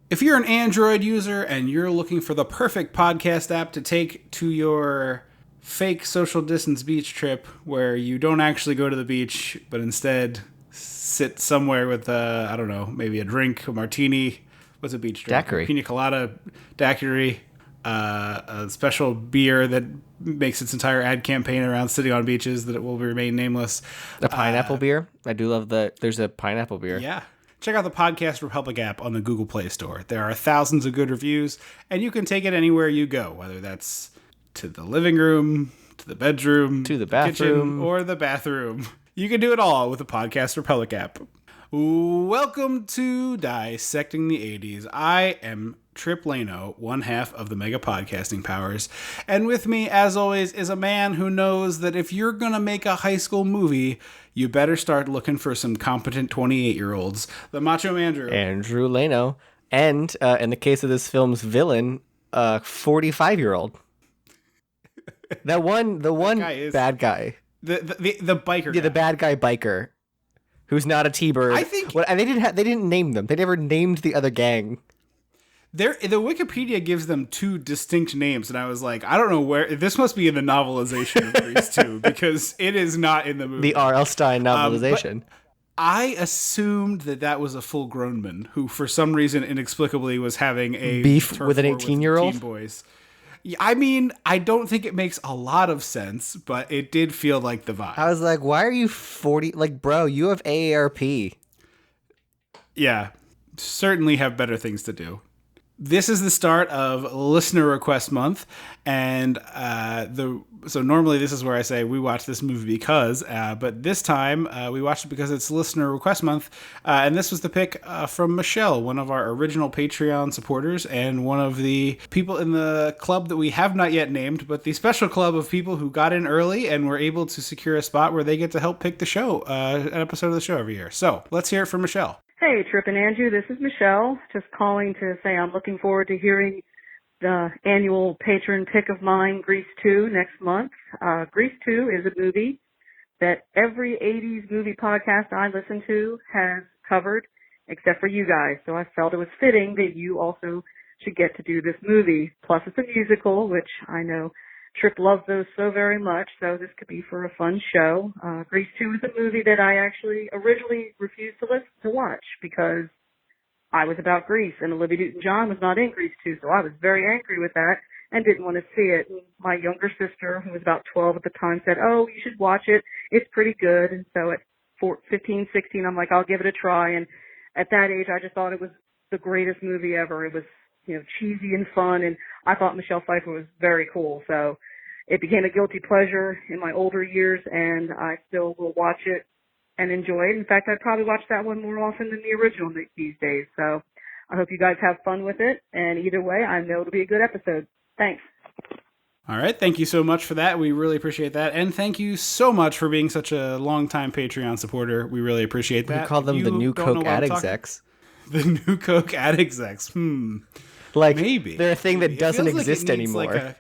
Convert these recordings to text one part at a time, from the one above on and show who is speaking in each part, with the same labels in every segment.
Speaker 1: If you're an Android user and you're looking for the perfect podcast app to take to your fake social distance beach trip where you don't actually go to the beach, but instead sit somewhere with, I don't know, maybe a drink, a martini. What's a beach drink?
Speaker 2: Daiquiri.
Speaker 1: Pina colada, daiquiri, a special beer that makes its entire ad campaign around sitting on beaches that it will remain nameless.
Speaker 2: A pineapple beer. I do love there's a pineapple beer.
Speaker 1: Yeah. Check out the Podcast Republic app on the Google Play Store. There are thousands of good reviews, and you can take it anywhere you go, whether that's to the living room, to the bedroom,
Speaker 2: to the
Speaker 1: kitchen,
Speaker 2: bathroom,
Speaker 1: or the bathroom. You can do it all with the Podcast Republic app. Welcome to Dissecting the 80s. I am Trip Lano, one half of the Mega Podcasting Powers. And with me, as always, is a man who knows that if you're going to make a high school movie, you better start looking for some competent 28-year-olds. The Macho Man
Speaker 2: Andrew Lano. And in the case of this film's villain, 45-year-old. The one bad guy.
Speaker 1: The biker
Speaker 2: Yeah, the bad guy biker. Who's not a T-bird.
Speaker 1: I think...
Speaker 2: they didn't name them. They never named the other gang.
Speaker 1: The Wikipedia gives them two distinct names, and I was like, I don't know where... This must be in the novelization of Grease 2, because it is not in the movie.
Speaker 2: The R.L. Stein novelization.
Speaker 1: I assumed that was a full-grown man who, for some reason, inexplicably was having a...
Speaker 2: beef with an 18-year-old?
Speaker 1: Teen boys. I mean, I don't think it makes a lot of sense, but it did feel like the vibe.
Speaker 2: I was like, why are you 40? Like, bro, you have AARP.
Speaker 1: Yeah, certainly have better things to do. This is the start of Listener Request Month, and so normally this is where I say we watch this movie because, but this time we watched it because it's Listener Request Month, and this was the pick from Michelle, one of our original Patreon supporters, and one of the people in the club that we have not yet named, but the special club of people who got in early and were able to secure a spot where they get to help pick the show, an episode of the show every year. So let's hear it from Michelle.
Speaker 3: Hey, Trip and Andrew, this is Michelle, just calling to say I'm looking forward to hearing the annual patron pick of mine, Grease 2, next month. Grease 2 is a movie that every 80s movie podcast I listen to has covered, except for you guys. So I felt it was fitting that you also should get to do this movie. Plus it's a musical, which I know Trip loves those so very much, so this could be for a fun show. Grease 2 is a movie that I actually originally refused to watch because I was about Grease, and Olivia Newton-John was not in Grease 2, so I was very angry with that and didn't want to see it. And my younger sister, who was about 12 at the time, said, oh, you should watch it. It's pretty good. And so at 15, 16, I'm like, I'll give it a try. And at that age, I just thought it was the greatest movie ever. It was, cheesy and fun, and I thought Michelle Pfieffer was very cool. So it became a guilty pleasure in my older years, and I still will watch it and enjoy it. In fact, I'd probably watch that one more often than the original these days. So I hope you guys have fun with it, and either way, I know it'll be a good episode. Thanks.
Speaker 1: All right. Thank you so much for that. We really appreciate that. And thank you so much for being such a long-time Patreon supporter. We really appreciate that.
Speaker 2: We call them the new Coke ad execs.
Speaker 1: The new Coke ad execs.
Speaker 2: Like,
Speaker 1: maybe.
Speaker 2: They're a thing that doesn't exist anymore.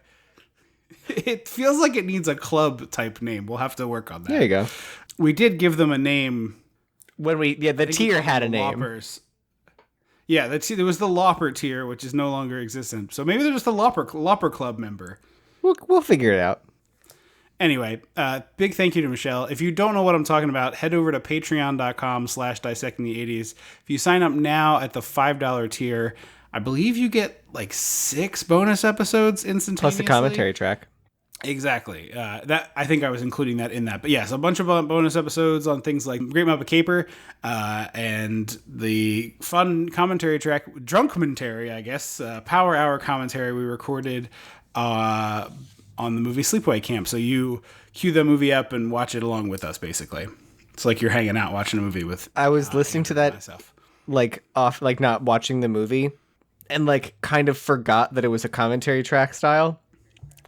Speaker 1: It feels like it needs a club type name. We'll have to work on that.
Speaker 2: There you go.
Speaker 1: We did give them a name.
Speaker 2: The tier had a name.
Speaker 1: Loppers. Yeah, there was the Lopper tier, which is no longer existent. So maybe they're just a Lopper Club member.
Speaker 2: We'll figure it out.
Speaker 1: Anyway, big thank you to Michelle. If you don't know what I'm talking about, head over to patreon.com/dissectingthe80s. If you sign up now at the $5 tier, I believe you get like 6 bonus episodes instantaneously.
Speaker 2: Plus the commentary track.
Speaker 1: Exactly. That I think I was including that in that. But yes, a bunch of bonus episodes on things like Great Muppet Caper and the fun commentary track, Drunkmentary, I guess, Power Hour commentary we recorded on the movie Sleepaway Camp. So you cue the movie up and watch it along with us, basically. It's like you're hanging out watching a movie with.
Speaker 2: I was listening to that, myself. Not watching the movie, and kind of forgot that it was a commentary track style.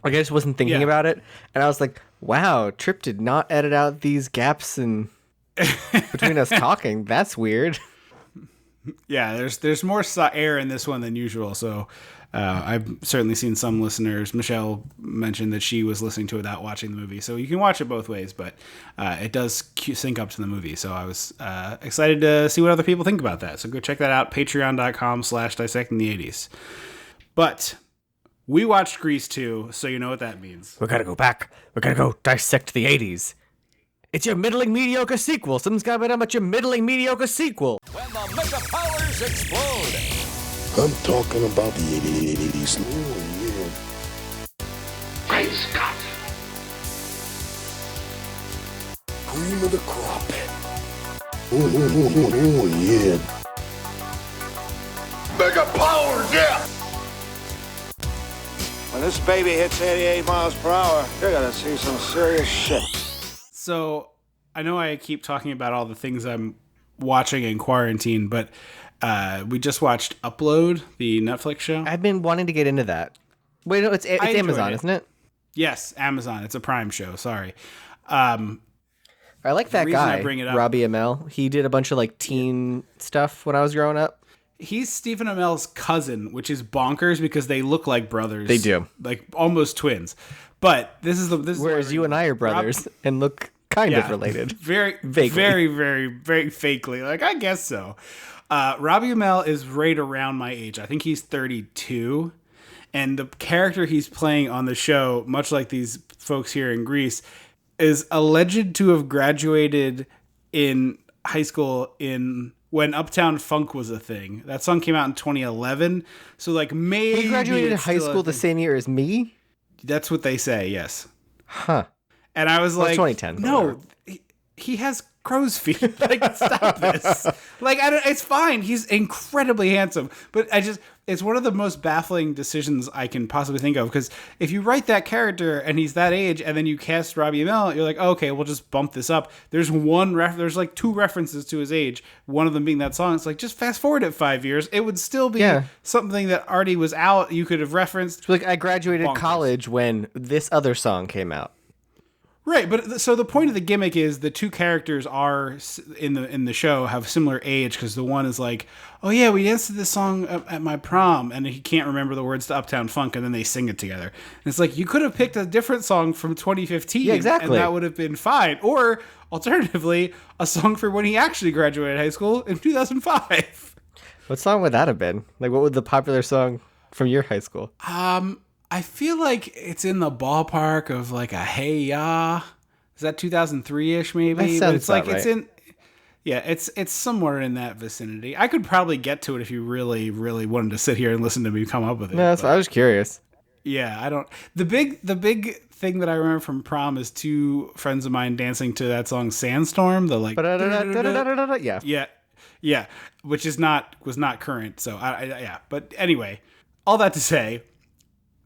Speaker 2: I just wasn't thinking about it, and I was like, wow, Trip did not edit out these gaps in between us talking. That's weird.
Speaker 1: Yeah, there's more air in this one than usual. So I've certainly seen some listeners. Michelle mentioned that she was listening to it without watching the movie. So you can watch it both ways, but it does sync up to the movie. So I was excited to see what other people think about that. So go check that out, patreon.com/dissecting the 80s. But we watched Grease 2, so you know what that means.
Speaker 2: We gotta go back. We gotta go dissect the 80s. It's your middling mediocre sequel. Something's gotta be done about your middling mediocre sequel.
Speaker 4: When the mega powers explode.
Speaker 5: I'm talking about the 80s. Oh, yeah.
Speaker 6: Great Scott!
Speaker 5: Cream of the crop. Oh, yeah.
Speaker 6: Mega powers, yeah!
Speaker 7: When this baby hits 88 miles per hour, you're gonna see some serious shit.
Speaker 1: So I know I keep talking about all the things I'm watching in quarantine, but we just watched Upload, the Netflix show.
Speaker 2: I've been wanting to get into that. Wait, no, it's Amazon, isn't it?
Speaker 1: Yes, Amazon. It's a Prime show. Sorry.
Speaker 2: I like that guy,
Speaker 1: I bring it up,
Speaker 2: Robbie Amell. He did a bunch of like teen stuff when I was growing up.
Speaker 1: He's Stephen Amell's cousin, which is bonkers because they look like brothers.
Speaker 2: They do,
Speaker 1: like almost twins. But
Speaker 2: whereas you and I are brothers and look kind of related,
Speaker 1: very
Speaker 2: vaguely.
Speaker 1: very fakely. Like I guess so. Robbie Amell is right around my age. I think he's 32, and the character he's playing on the show, much like these folks here in Greece, is alleged to have graduated in high school when Uptown Funk was a thing. That song came out in 2011, so like maybe
Speaker 2: he graduated high school the same year as me.
Speaker 1: That's what they say. Yes.
Speaker 2: Huh.
Speaker 1: And I was like,
Speaker 2: 2010.
Speaker 1: No, he has crow's feet. Like, stop this. Like, it's fine. He's incredibly handsome. But it's one of the most baffling decisions I can possibly think of. Because if you write that character and he's that age and then you cast Robbie Amell, you're like, oh, okay, we'll just bump this up. There's there's like 2 references to his age. One of them being that song. It's like, just fast forward it 5 years. It would still be something that already was out. You could have referenced.
Speaker 2: Like, I graduated college when this other song came out.
Speaker 1: Right, but so the point of the gimmick is the 2 characters are in the show have similar age because the one is like, oh yeah, we danced to this song at my prom, and he can't remember the words to Uptown Funk, and then they sing it together. And it's like you could have picked a different song from 2015,
Speaker 2: exactly,
Speaker 1: and that would have been fine. Or alternatively, a song for when he actually graduated high school in 2005.
Speaker 2: What song would that have been? Like, what would the popular song from your high school?
Speaker 1: I feel like it's in the ballpark of like a Hey Ya. Is that 2003-ish maybe?
Speaker 2: That sounds
Speaker 1: but it's like
Speaker 2: right.
Speaker 1: it's in it's somewhere in that vicinity. I could probably get to it if you really, really wanted to sit here and listen to me come up with it.
Speaker 2: No, I was curious.
Speaker 1: Yeah, I don't. The big thing that I remember from prom is 2 friends of mine dancing to that song Sandstorm. The like yeah, which was not current. So yeah, but anyway, all that to say,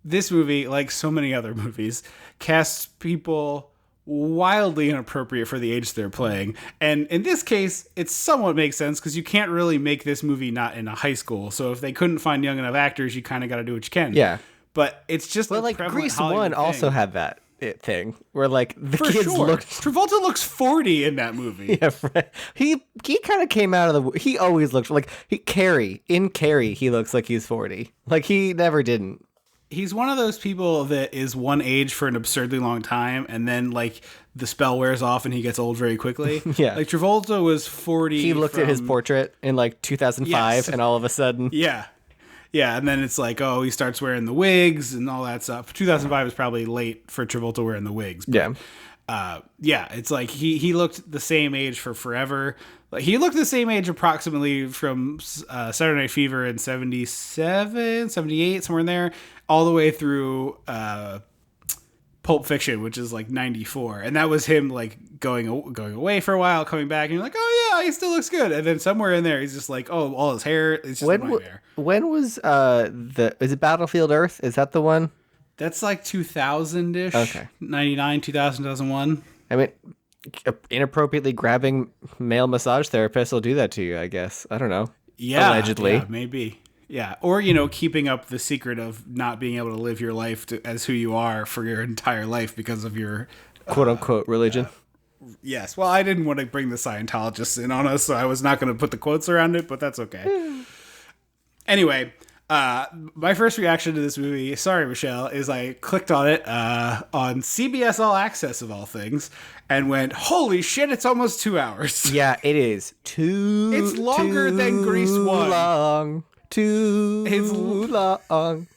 Speaker 1: this movie, like so many other movies, casts people wildly inappropriate for the age they're playing. And in this case, it somewhat makes sense because you can't really make this movie not in a high school. So if they couldn't find young enough actors, you kind of got to do what you can.
Speaker 2: Yeah.
Speaker 1: But it's just
Speaker 2: like Grease 1 also had that thing where like the
Speaker 1: for
Speaker 2: kids
Speaker 1: sure.
Speaker 2: looked.
Speaker 1: Travolta looks 40 in that movie.
Speaker 2: Yeah, he kind of came out of the. He always looked like Carrie. He looks like he's 40. Like he never didn't.
Speaker 1: He's one of those people that is one age for an absurdly long time, and then like the spell wears off and he gets old very quickly.
Speaker 2: Yeah,
Speaker 1: like Travolta was 40.
Speaker 2: He looked at his portrait in like 2005, and all of a sudden,
Speaker 1: yeah, and then it's like, oh, he starts wearing the wigs and all that stuff. 2005 is probably late for Travolta wearing the wigs. But, it's like he looked the same age for forever. Like he looked the same age approximately from Saturday Night Fever in 77, 78, somewhere in there, all the way through Pulp Fiction, which is like 94. And that was him like going away for a while, coming back, and you're like, oh yeah, he still looks good. And then somewhere in there, he's just like, oh, all his hair is just a nightmare.
Speaker 2: When was is it Battlefield Earth? Is that the one?
Speaker 1: That's like 2000-ish.
Speaker 2: Okay.
Speaker 1: 99, 2000, 2001.
Speaker 2: I mean, inappropriately grabbing male massage therapists will do that to you, I guess. I don't know.
Speaker 1: Yeah.
Speaker 2: Allegedly.
Speaker 1: Yeah, maybe. Yeah. Or, keeping up the secret of not being able to live your life as who you are for your entire life because of your
Speaker 2: quote unquote religion.
Speaker 1: Yes. Well, I didn't want to bring the Scientologists in on us, so I was not going to put the quotes around it, but that's okay. Anyway, my first reaction to this movie, sorry, Michelle, is I clicked on it on CBS All Access, of all things, and went, holy shit, it's almost 2 hours.
Speaker 2: Yeah, it is.
Speaker 1: It's longer than Grease 1.
Speaker 2: Long. Too long.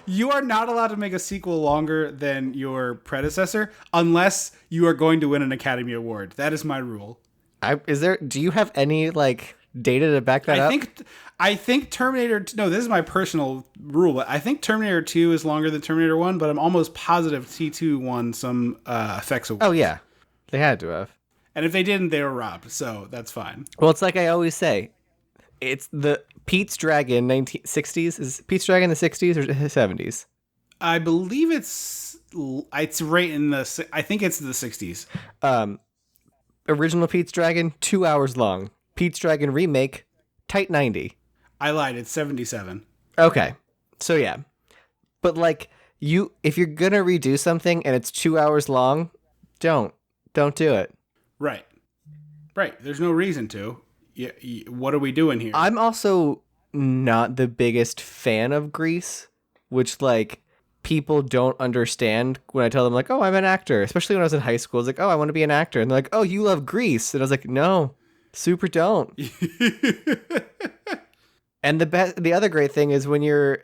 Speaker 1: You are not allowed to make a sequel longer than your predecessor unless you are going to win an Academy Award. That is my rule.
Speaker 2: Do you have any like data to back that up?
Speaker 1: I think Terminator. No, this is my personal rule. I think Terminator 2 is longer than Terminator 1, but I'm almost positive T2 won some effects awards.
Speaker 2: Oh yeah, they had to have.
Speaker 1: And if they didn't, they were robbed. So that's fine.
Speaker 2: Well, it's like I always say, it's the Pete's Dragon 1960s. Is Pete's Dragon the 60s or 70s?
Speaker 1: I believe it's right in the. I think it's the 60s.
Speaker 2: Original Pete's Dragon 2 hours long. Pete's Dragon remake tight 90.
Speaker 1: I lied. It's 77.
Speaker 2: Okay, so yeah, but like if you're gonna redo something and it's 2 hours long, don't do it.
Speaker 1: Right. There's no reason to. What are we doing here?
Speaker 2: I'm also not the biggest fan of Grease, which like people don't understand when I tell them like, oh, I'm an actor. Especially when I was in high school, it's like, oh, I want to be an actor, and they're like, oh, you love Grease, and I was like, no, super don't. And the other great thing is when you're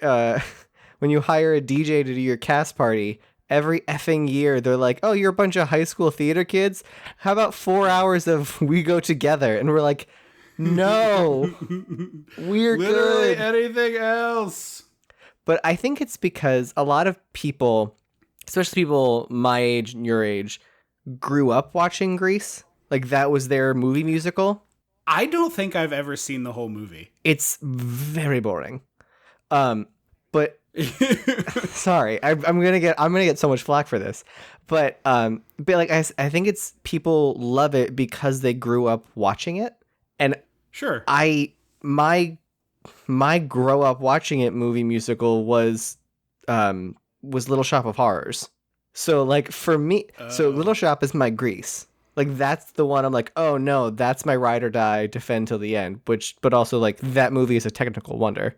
Speaker 2: when you hire a DJ to do your cast party. Every effing year, they're like, oh, you're a bunch of high school theater kids? How about 4 hours of We Go Together? And we're like, no, we're
Speaker 1: literally
Speaker 2: good.
Speaker 1: Anything else.
Speaker 2: But I think it's because a lot of people, especially people my age and your age, grew up watching Grease. Like, that was their movie musical.
Speaker 1: I don't think I've ever seen the whole movie.
Speaker 2: It's very boring. But sorry, I'm gonna get so much flack for this, but like I think it's people love it because they grew up watching it, and
Speaker 1: sure,
Speaker 2: my grow up watching it movie musical was Little Shop of Horrors. So like for me, so Little Shop is my Grease. Like that's the one I'm like, oh no, that's my ride or die, defend till the end. But also like that movie is a technical wonder.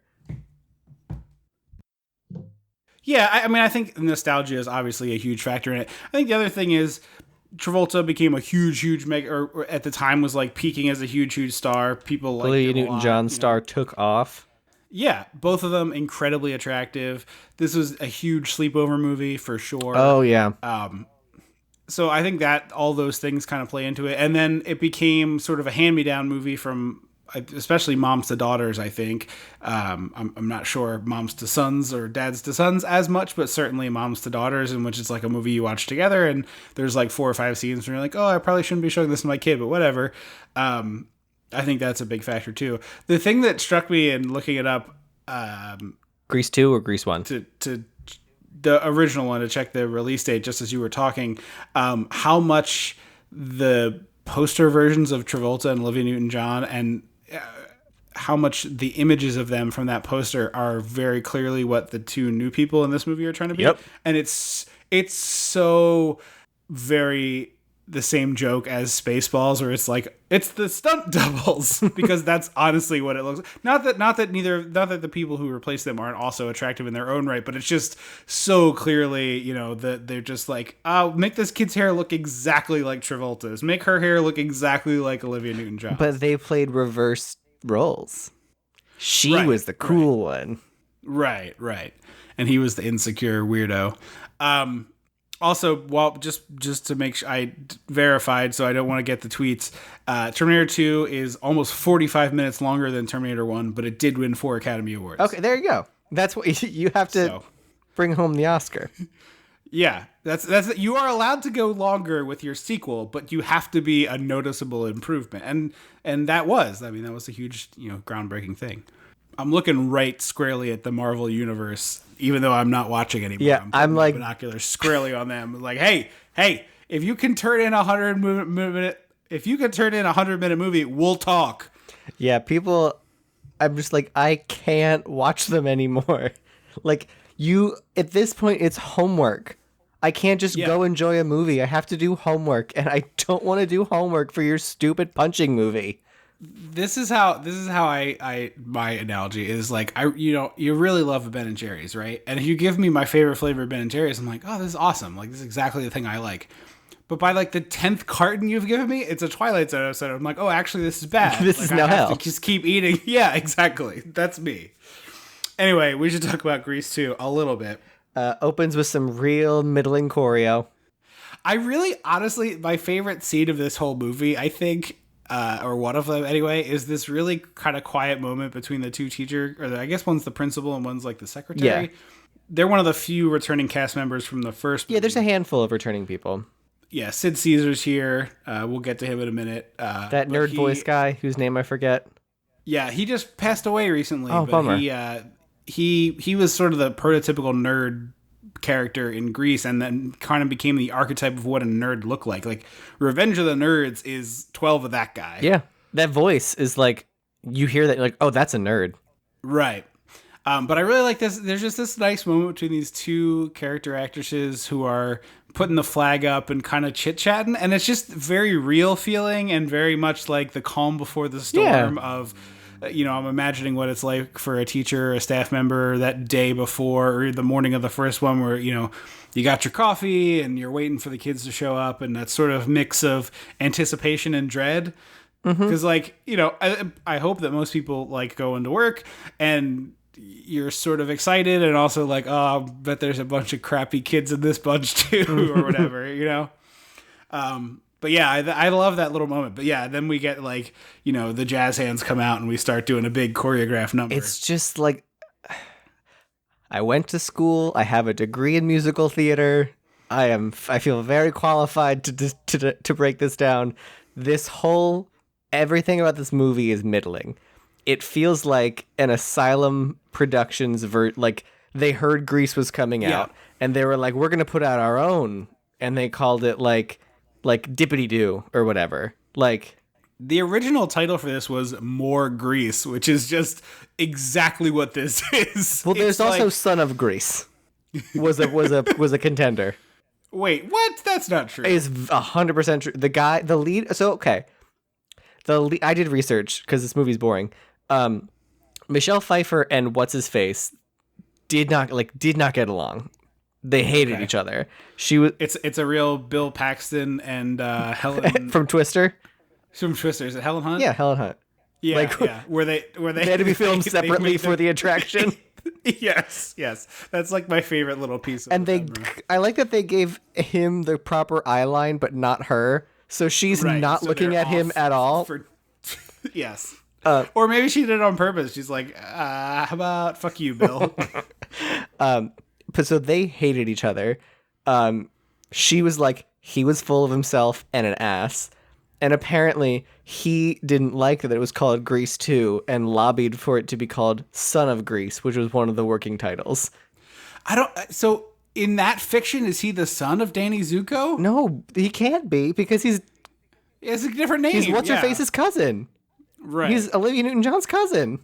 Speaker 1: Yeah, I mean, I think nostalgia is obviously a huge factor in it. I think the other thing is Travolta became a huge or at the time was like peaking as a huge star. People like
Speaker 2: Olivia Newton-John's star took off.
Speaker 1: Yeah, both of them incredibly attractive. This was a huge sleepover movie for sure.
Speaker 2: Oh yeah.
Speaker 1: So I think that all those things kind of play into it, and then it became sort of a hand-me-down movie from. Especially moms to daughters, I think. I'm not sure moms to sons or dads to sons as much, but certainly moms to daughters, in which it's like a movie you watch together, and there's like 4 or 5 scenes where you're like, oh, I probably shouldn't be showing this to my kid, but whatever. I think that's a big factor too. The thing that struck me in looking it up,
Speaker 2: Grease 2 or Grease 1?
Speaker 1: To the original one, to check the release date, just as you were talking, how much the poster versions of Travolta and Olivia Newton-John and how much the images of them from that poster are very clearly what the two new people in this movie are trying to be.
Speaker 2: Yep.
Speaker 1: And it's so very the same joke as Spaceballs, where it's like, it's the stunt doubles, because that's honestly what it looks like. Not that the people who replace them aren't also attractive in their own right, but it's just so clearly, that they're just like, oh, make this kid's hair look exactly like Travolta's. Make her hair look exactly like Olivia Newton-John.
Speaker 2: But they played reverse roles. She was the cool one.
Speaker 1: Right. And he was the insecure weirdo. Also, well, just to make sure I verified, so I don't want to get the tweets. Terminator 2 is almost 45 minutes longer than Terminator 1, but it did win 4 Academy Awards.
Speaker 2: Okay, there you go. That's what you have to bring home the Oscar.
Speaker 1: Yeah, that's you are allowed to go longer with your sequel, but you have to be a noticeable improvement, and that was a huge groundbreaking thing. I'm looking right squarely at the Marvel universe, even though I'm not watching anymore.
Speaker 2: Yeah, I'm like
Speaker 1: binoculars squarely on them. Like, hey, if you can turn in a 100-minute movie, we'll talk.
Speaker 2: Yeah, people. I'm just like, I can't watch them anymore. Like, at this point, it's homework. I can't just go enjoy a movie. I have to do homework, and I don't want to do homework for your stupid punching movie.
Speaker 1: This is how I my analogy is like, you really love a Ben and Jerry's, right? And if you give me my favorite flavor of Ben and Jerry's, I'm like, oh, this is awesome. Like, this is exactly the thing I like. But by like the 10th carton you've given me, it's a Twilight Zone episode. I'm like, oh, actually, this is bad.
Speaker 2: This
Speaker 1: like,
Speaker 2: is now hell.
Speaker 1: To just keep eating. Yeah, exactly. That's me. Anyway, we should talk about Grease 2 a little bit.
Speaker 2: Opens with some real middling choreo.
Speaker 1: I really, honestly, my favorite scene of this whole movie, I think, or one of them anyway, is this really kind of quiet moment between the two teachers, or I guess one's the principal and one's like the secretary. Yeah. They're one of the few returning cast members from the first movie.
Speaker 2: Yeah, there's a handful of returning people.
Speaker 1: Yeah, Sid Caesar's here. We'll get to him in a minute.
Speaker 2: That nerd voice guy whose name I forget.
Speaker 1: Yeah, he just passed away recently.
Speaker 2: Oh,
Speaker 1: but
Speaker 2: bummer.
Speaker 1: He was sort of the prototypical nerd character in Grease, and then kind of became the archetype of what a nerd looked like. Like, Revenge of the Nerds is 12 of that guy.
Speaker 2: Yeah, that voice is like, you hear that, you're like, oh, that's a nerd.
Speaker 1: Right. But I really like this. There's just this nice moment between these two character actresses who are putting the flag up and kind of chit-chatting, and it's just very real feeling and very much like the calm before the storm of, I'm imagining what it's like for a teacher or a staff member that day before or the morning of the first one where, you got your coffee and you're waiting for the kids to show up, and that sort of mix of anticipation and dread. Because, I hope that most people, go into work and you're sort of excited and also like, oh, I bet there's a bunch of crappy kids in this bunch too, or whatever, But yeah, I love that little moment. But yeah, then we get the jazz hands come out and we start doing a big choreographed number.
Speaker 2: It's just like, I went to school. I have a degree in musical theater. I feel very qualified to break this down. Everything about this movie is middling. It feels like an Asylum Productions they heard Grease was coming out and they were like, we're going to put out our own. And they called it like Dippity Doo or whatever.
Speaker 1: The original title for this was More Grease, which is just exactly what this is.
Speaker 2: Well, there's also Son of Grease was a contender.
Speaker 1: Wait, what? That's not true.
Speaker 2: It's 100% true. The lead. So, okay. I did research because this movie's boring. Michelle Pfeiffer and what's his face did not get along. They hated each other. She was.
Speaker 1: It's a real Bill Paxton and Helen
Speaker 2: from Twister.
Speaker 1: From Twister, is it Helen Hunt?
Speaker 2: Yeah, Helen Hunt.
Speaker 1: Yeah. Where they
Speaker 2: had to be filmed separately for the attraction.
Speaker 1: Yes. That's my favorite little piece.
Speaker 2: I like that they gave him the proper eye line, but not her. So she's not looking at him at all.
Speaker 1: Yes. Or maybe she did it on purpose. She's like, how about fuck you, Bill?
Speaker 2: But so they hated each other. She was like, he was full of himself and an ass. And apparently he didn't like that it was called Grease 2 and lobbied for it to be called Son of Grease, which was one of the working titles.
Speaker 1: So in that fiction, is he the son of Danny Zuko?
Speaker 2: No, he can't be because he
Speaker 1: has a different name.
Speaker 2: He's What's-Her-Face's cousin.
Speaker 1: Right.
Speaker 2: He's Olivia Newton-John's cousin.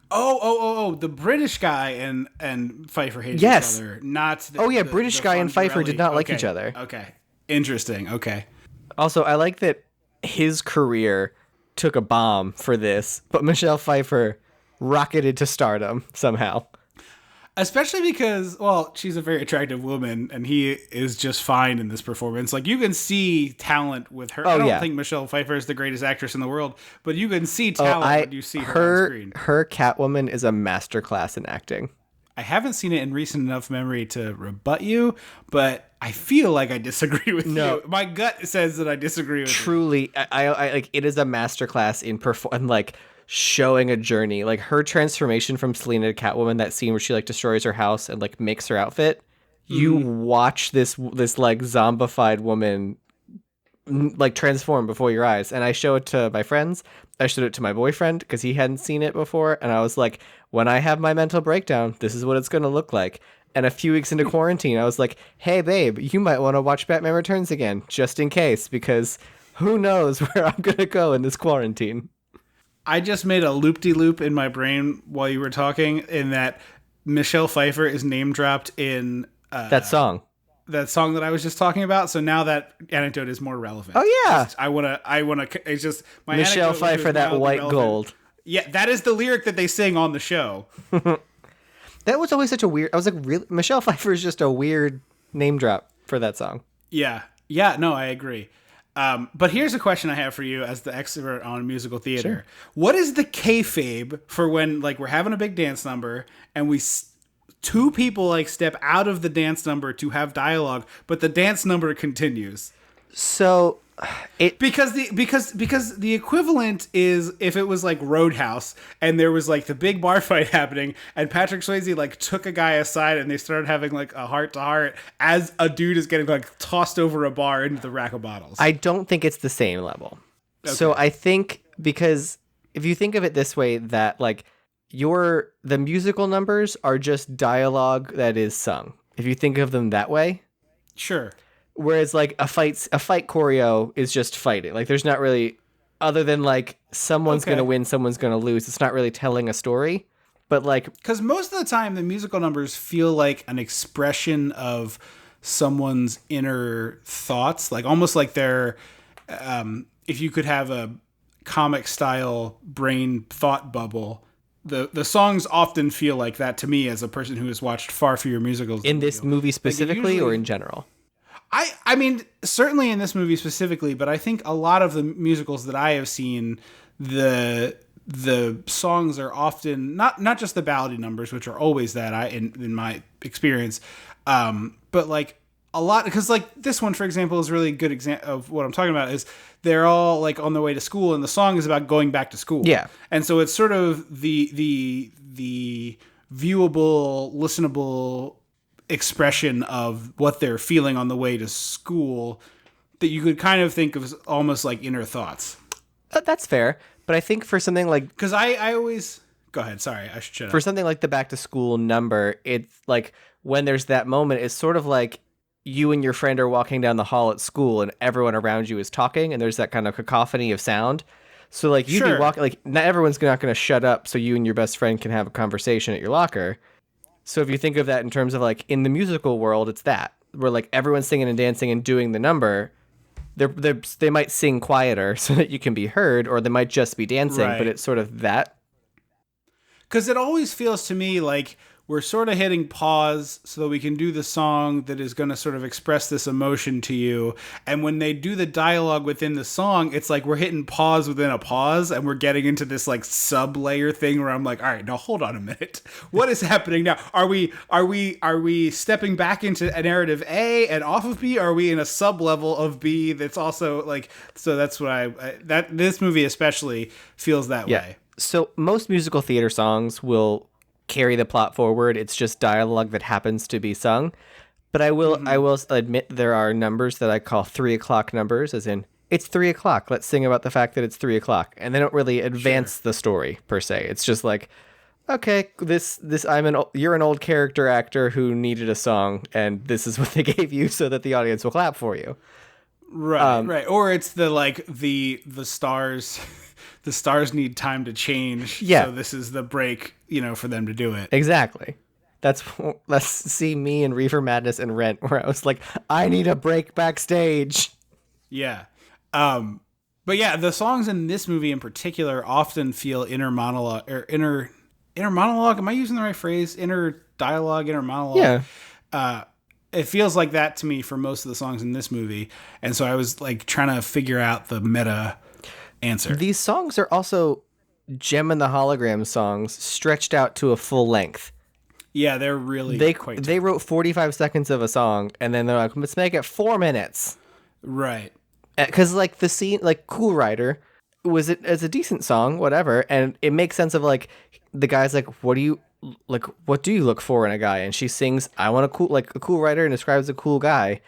Speaker 1: Oh, the British guy and Pfeiffer hated each other. Not
Speaker 2: British guy and Pfeiffer did not like each other.
Speaker 1: Okay. Interesting. Okay.
Speaker 2: Also, I like that his career took a bomb for this, but Michelle Pfeiffer rocketed to stardom somehow.
Speaker 1: Especially because, she's a very attractive woman, and he is just fine in this performance. You can see talent with her. I don't think Michelle Pfeiffer is the greatest actress in the world, but you can see talent when you see her on screen.
Speaker 2: Her Catwoman is a masterclass in acting.
Speaker 1: I haven't seen it in recent enough memory to rebut you, but I feel like I disagree with you. My gut says that I disagree with you.
Speaker 2: Truly, I it is a masterclass in showing a journey. Her transformation from Selena to Catwoman, that scene where she destroys her house and makes her outfit. You watch this zombified woman transform before your eyes. And I show it to my friends. I showed it to my boyfriend because he hadn't seen it before. And I was like, when I have my mental breakdown, this is what it's going to look like. And a few weeks into quarantine, I was like, hey, babe, you might want to watch Batman Returns again, just in case, because who knows where I'm going to go in this quarantine.
Speaker 1: I just made a loop-de-loop in my brain while you were talking in that Michelle Pfeiffer is name-dropped in...
Speaker 2: that song.
Speaker 1: that song that I was just talking about. So now that anecdote is more relevant.
Speaker 2: Oh yeah,
Speaker 1: I wanna. It's just my
Speaker 2: Michelle
Speaker 1: anecdote, which
Speaker 2: Pfeiffer,
Speaker 1: was
Speaker 2: that
Speaker 1: mildly
Speaker 2: white
Speaker 1: relevant.
Speaker 2: gold.
Speaker 1: Yeah, that is the lyric that they sing on the show.
Speaker 2: That was always such a weird. I was like, really? Michelle Pfeiffer is just a weird name drop for that song.
Speaker 1: Yeah, no, I agree. But here's a question I have for you as the expert on musical theater.
Speaker 2: Sure.
Speaker 1: What is the kayfabe for when like we're having a big dance number and two people like step out of the dance number to have dialogue, but the dance number continues?
Speaker 2: So
Speaker 1: because the equivalent is if it was like Roadhouse and there was like the big bar fight happening and Patrick Swayze like took a guy aside and they started having like a heart to heart as a dude is getting like tossed over a bar into the rack of bottles.
Speaker 2: I don't think it's the same level. Okay. So I think because if you think of it this way, that like the musical numbers are just dialogue that is sung. If you think of them that way,
Speaker 1: sure.
Speaker 2: Whereas like a fight choreo is just fighting. Like there's not really, other than like someone's going to win, someone's going to lose. It's not really telling a story. But like,
Speaker 1: because most of the time the musical numbers feel like an expression of someone's inner thoughts, like almost like they're, if you could have a comic style brain thought bubble, the songs often feel like that to me as a person who has watched far fewer musicals.
Speaker 2: In this movie specifically, or in general?
Speaker 1: I mean, certainly in this movie specifically, but I think a lot of the musicals that I have seen, the songs are often not just the ballady numbers, which are always that in my experience, but like a lot, because like this one, for example, is really a good example of what I'm talking about. Is they're all like on the way to school, and the song is about going back to school.
Speaker 2: Yeah,
Speaker 1: and so it's sort of the viewable, listenable expression of what they're feeling on the way to school that you could kind of think of as almost like inner thoughts.
Speaker 2: That's fair. But I think for something like...
Speaker 1: Because I always... Go ahead. Sorry, I should shut up.
Speaker 2: For something like the back to school number, it's like when there's that moment, it's sort of like you and your friend are walking down the hall at school and everyone around you is talking and there's that kind of cacophony of sound. So like you'd be walking... Like not everyone's not going to shut up so you and your best friend can have a conversation at your locker. So if you think of that in terms of like in the musical world, it's that where like everyone's singing and dancing and doing the number. They might sing quieter so that you can be heard, or they might just be dancing, right. But it's sort of that.
Speaker 1: Because it always feels to me like we're sort of hitting pause so that we can do the song that is going to sort of express this emotion to you. And when they do the dialogue within the song, it's like we're hitting pause within a pause and we're getting into this like sub layer thing where I'm like, all right, now hold on a minute. What is happening now? Are we stepping back into a narrative A and off of B? Or are we in a sub level of B that's also like, so that's what this movie especially feels that way.
Speaker 2: So most musical theater songs will carry the plot forward. It's just dialogue that happens to be sung. But I will admit there are numbers that I call 3 o'clock numbers, as in it's 3 o'clock. Let's sing about the fact that it's 3 o'clock, and they don't really advance the story per se. It's just like, okay, you're an old character actor who needed a song, and this is what they gave you so that the audience will clap for you.
Speaker 1: Right, right. Or it's the stars. The stars need time to change.
Speaker 2: Yeah.
Speaker 1: So this is the break, for them to do it.
Speaker 2: Exactly. Let's see me and Reefer Madness and Rent, where I was like, I need a break backstage.
Speaker 1: Yeah. But yeah, the songs in this movie in particular often feel inner monologue or inner monologue. Am I using the right phrase? Inner dialogue, inner monologue.
Speaker 2: Yeah.
Speaker 1: It feels like that to me for most of the songs in this movie. And so I was like trying to figure out the meta answer.
Speaker 2: These songs are also Gem and the Hologram songs stretched out to a full length.
Speaker 1: Yeah, they're really
Speaker 2: They wrote 45 seconds of a song, and then they're like, let's make it 4 minutes.
Speaker 1: Right.
Speaker 2: Because like the scene, like Cool Rider, was it as a decent song, whatever, and it makes sense of like the guy's like, what do you look for in a guy? And she sings, I want a cool writer, and describes a cool guy.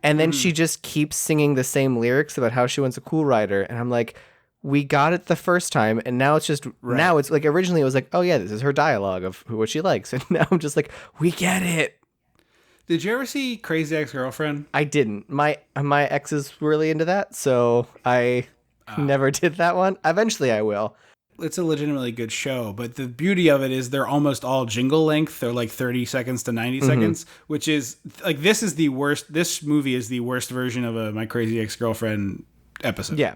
Speaker 2: And then she just keeps singing the same lyrics about how she wants a cool rider. And I'm like, we got it the first time. And now it's just, now it's like, originally it was like, oh yeah, this is her dialogue of what she likes. And now I'm just like, we get it.
Speaker 1: Did you ever see Crazy Ex-Girlfriend?
Speaker 2: I didn't. My ex is really into that. So I never did that one. Eventually I will.
Speaker 1: it's a legitimately good show, but the beauty of it is they're almost all jingle length. They're like 30 seconds to 90 seconds, which is like, this movie is the worst version of a My Crazy Ex-Girlfriend episode.
Speaker 2: Yeah.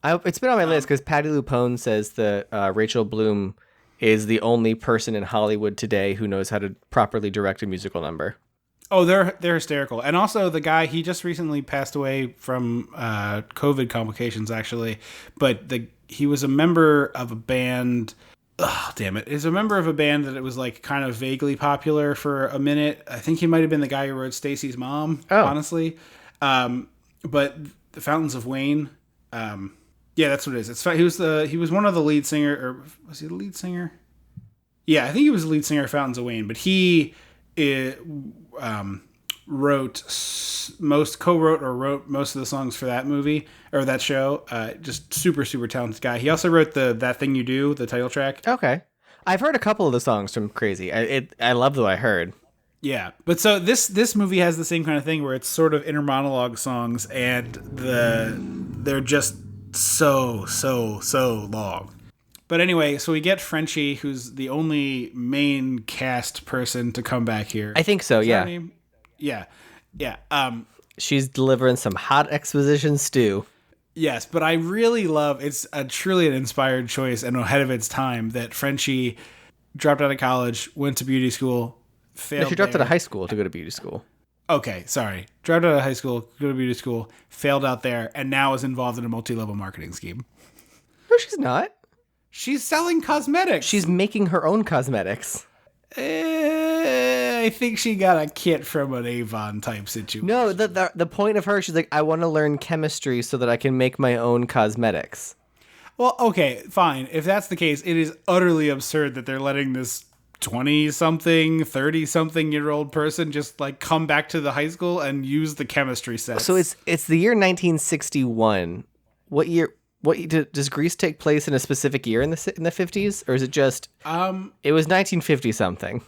Speaker 2: It's been on my list because Patti LuPone says that Rachel Bloom is the only person in Hollywood today who knows how to properly direct a musical number.
Speaker 1: Oh, they're hysterical. And also the guy, he just recently passed away from COVID complications, actually. But he was a member of a band. Oh, damn it. He's a member of a band that it was like kind of vaguely popular for a minute. I think he might have been the guy who wrote Stacy's Mom, honestly. But the Fountains of Wayne. Yeah, that's what it is. He was one of the lead singer, or was he the lead singer? Yeah, I think he was the lead singer of Fountains of Wayne, but he wrote most of the songs for that movie or that show. Just super, super talented guy. He also wrote That Thing You Do, the title track.
Speaker 2: Okay. I've heard a couple of the songs from Crazy. I love what I heard.
Speaker 1: Yeah, but so this movie has the same kind of thing where it's sort of inner monologue songs, and they're just so long. But anyway, so we get Frenchie, who's the only main cast person to come back here.
Speaker 2: I think so, yeah.
Speaker 1: Yeah.
Speaker 2: She's delivering some hot exposition stew.
Speaker 1: Yes, but I really love, it's truly an inspired choice and ahead of its time that Frenchie dropped out of college, went to beauty school, failed.
Speaker 2: No, she dropped out of high school to go to beauty school.
Speaker 1: Okay, sorry. Dropped out of high school, go to beauty school, failed out there, and now is involved in a multi-level marketing scheme.
Speaker 2: No, she's not.
Speaker 1: She's selling cosmetics.
Speaker 2: She's making her own cosmetics.
Speaker 1: I think she got a kit from an Avon type situation.
Speaker 2: No, the point of her, she's like, I want to learn chemistry so that I can make my own cosmetics.
Speaker 1: Well, okay, fine. If that's the case, it is utterly absurd that they're letting this 20-something, 30-something-year-old person just like come back to the high school and use the chemistry set.
Speaker 2: So it's the year 1961. What year? Does Grease take place in a specific year in the 50s, or is it just? It was 1950 something.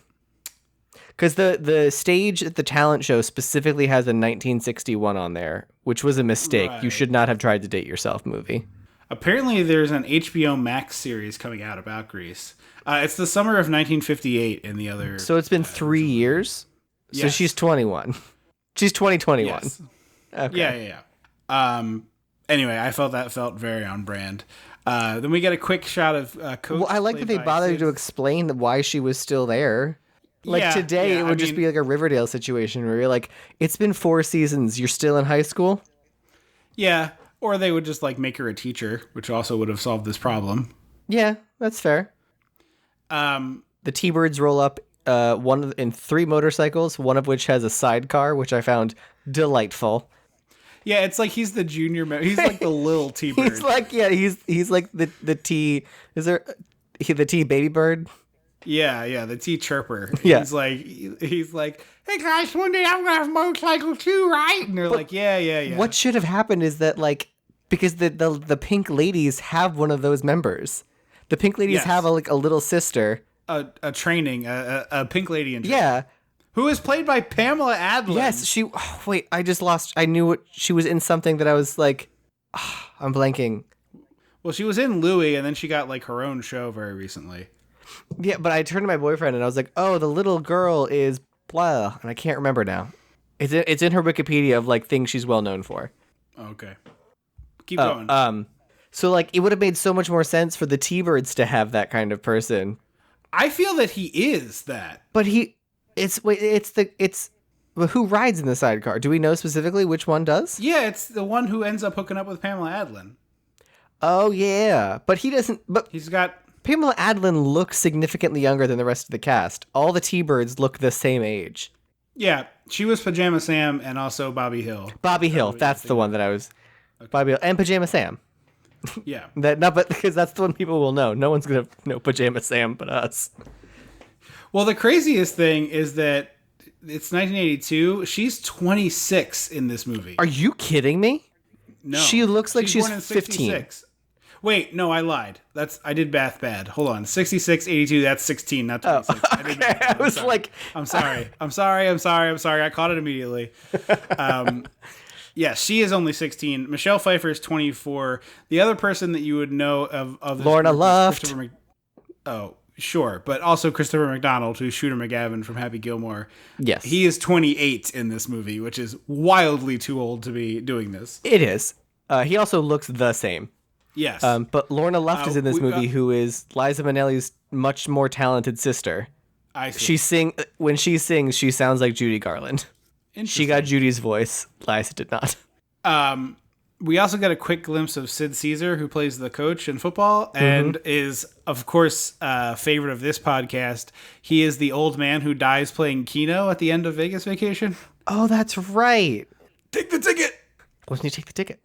Speaker 2: Because the stage at the talent show specifically has a 1961 on there, which was a mistake. Right. You should not have tried to date yourself movie.
Speaker 1: Apparently, there's an HBO Max series coming out about Grease. It's the summer of 1958 in the other.
Speaker 2: So it's been 3 years. Yes. So she's 21. She's 2021.
Speaker 1: Yes.
Speaker 2: Okay.
Speaker 1: Yeah. Anyway, I felt that felt very on brand. Then we get a quick shot of Coach.
Speaker 2: Well, I like that they bothered to explain why she was still there. Like today, it would just be like a Riverdale situation where you're like, it's been 4 seasons. You're still in high school.
Speaker 1: Yeah. Or they would just like make her a teacher, which also would have solved this problem.
Speaker 2: Yeah, that's fair. The T-Birds roll up in 3 motorcycles, one of which has a sidecar, which I found delightful.
Speaker 1: Yeah, it's like he's the junior. He's like the little T-Bird.
Speaker 2: He's like he's like the T. Is there the T baby bird?
Speaker 1: Yeah, the T chirper.
Speaker 2: Yeah.
Speaker 1: He's like, hey guys, one day I'm gonna have a motorcycle too, right? And they're like, yeah.
Speaker 2: What should have happened is that like because the Pink Ladies have one of those members. The Pink Ladies have a little sister.
Speaker 1: A Pink Lady in training.
Speaker 2: Yeah.
Speaker 1: Who is played by Pamela Adlon.
Speaker 2: Yes, I knew what she was in something that I was like, I'm blanking.
Speaker 1: Well, she was in Louie, and then she got like her own show very recently.
Speaker 2: Yeah, but I turned to my boyfriend and I was like, oh, the little girl is blah, and I can't remember now. It's in her Wikipedia of like things she's well known for.
Speaker 1: Okay. Keep going.
Speaker 2: So like it would have made so much more sense for the T-Birds to have that kind of person.
Speaker 1: I feel that he is that.
Speaker 2: But who rides in the sidecar? Do we know specifically which one does?
Speaker 1: Yeah, it's the one who ends up hooking up with Pamela Adlon.
Speaker 2: Oh yeah, but he doesn't. But
Speaker 1: he's got
Speaker 2: Pamela Adlon looks significantly younger than the rest of the cast. All the T-Birds look the same age.
Speaker 1: Yeah, she was Pajama Sam and also Bobby Hill.
Speaker 2: Bobby Hill, that's the one that I was. Okay. Bobby Hill and Pajama Sam.
Speaker 1: Yeah.
Speaker 2: But because that's the one people will know. No one's gonna know Pajama Sam but us.
Speaker 1: Well, the craziest thing is that it's 1982. She's 26 in this movie.
Speaker 2: Are you kidding me?
Speaker 1: No.
Speaker 2: She looks like she's
Speaker 1: 15.
Speaker 2: 66.
Speaker 1: Wait, no, I lied. I did math bad. Hold on. 66, 82, that's 16, not 26.
Speaker 2: Oh, okay. I was like...
Speaker 1: I'm sorry. I caught it immediately. Yeah, she is only 16. Michelle Pfeiffer is 24. The other person that you would know of this
Speaker 2: Lorna
Speaker 1: group is
Speaker 2: Luft.
Speaker 1: Christopher Oh, sure. But also Christopher McDonald, who's Shooter McGavin from Happy Gilmore.
Speaker 2: Yes.
Speaker 1: He is 28 in this movie, which is wildly too old to be doing this.
Speaker 2: It is. He also looks the same.
Speaker 1: Yes.
Speaker 2: But Lorna Luft is in this movie, who is Liza Minnelli's much more talented sister.
Speaker 1: I see.
Speaker 2: When she sings, she sounds like Judy Garland. She got Judy's voice. Liza did not.
Speaker 1: We also got a quick glimpse of Sid Caesar, who plays the coach in football and is, of course, a favorite of this podcast. He is the old man who dies playing Keno at the end of Vegas Vacation.
Speaker 2: Oh, that's right.
Speaker 1: Take the ticket.
Speaker 2: Wasn't he take the ticket?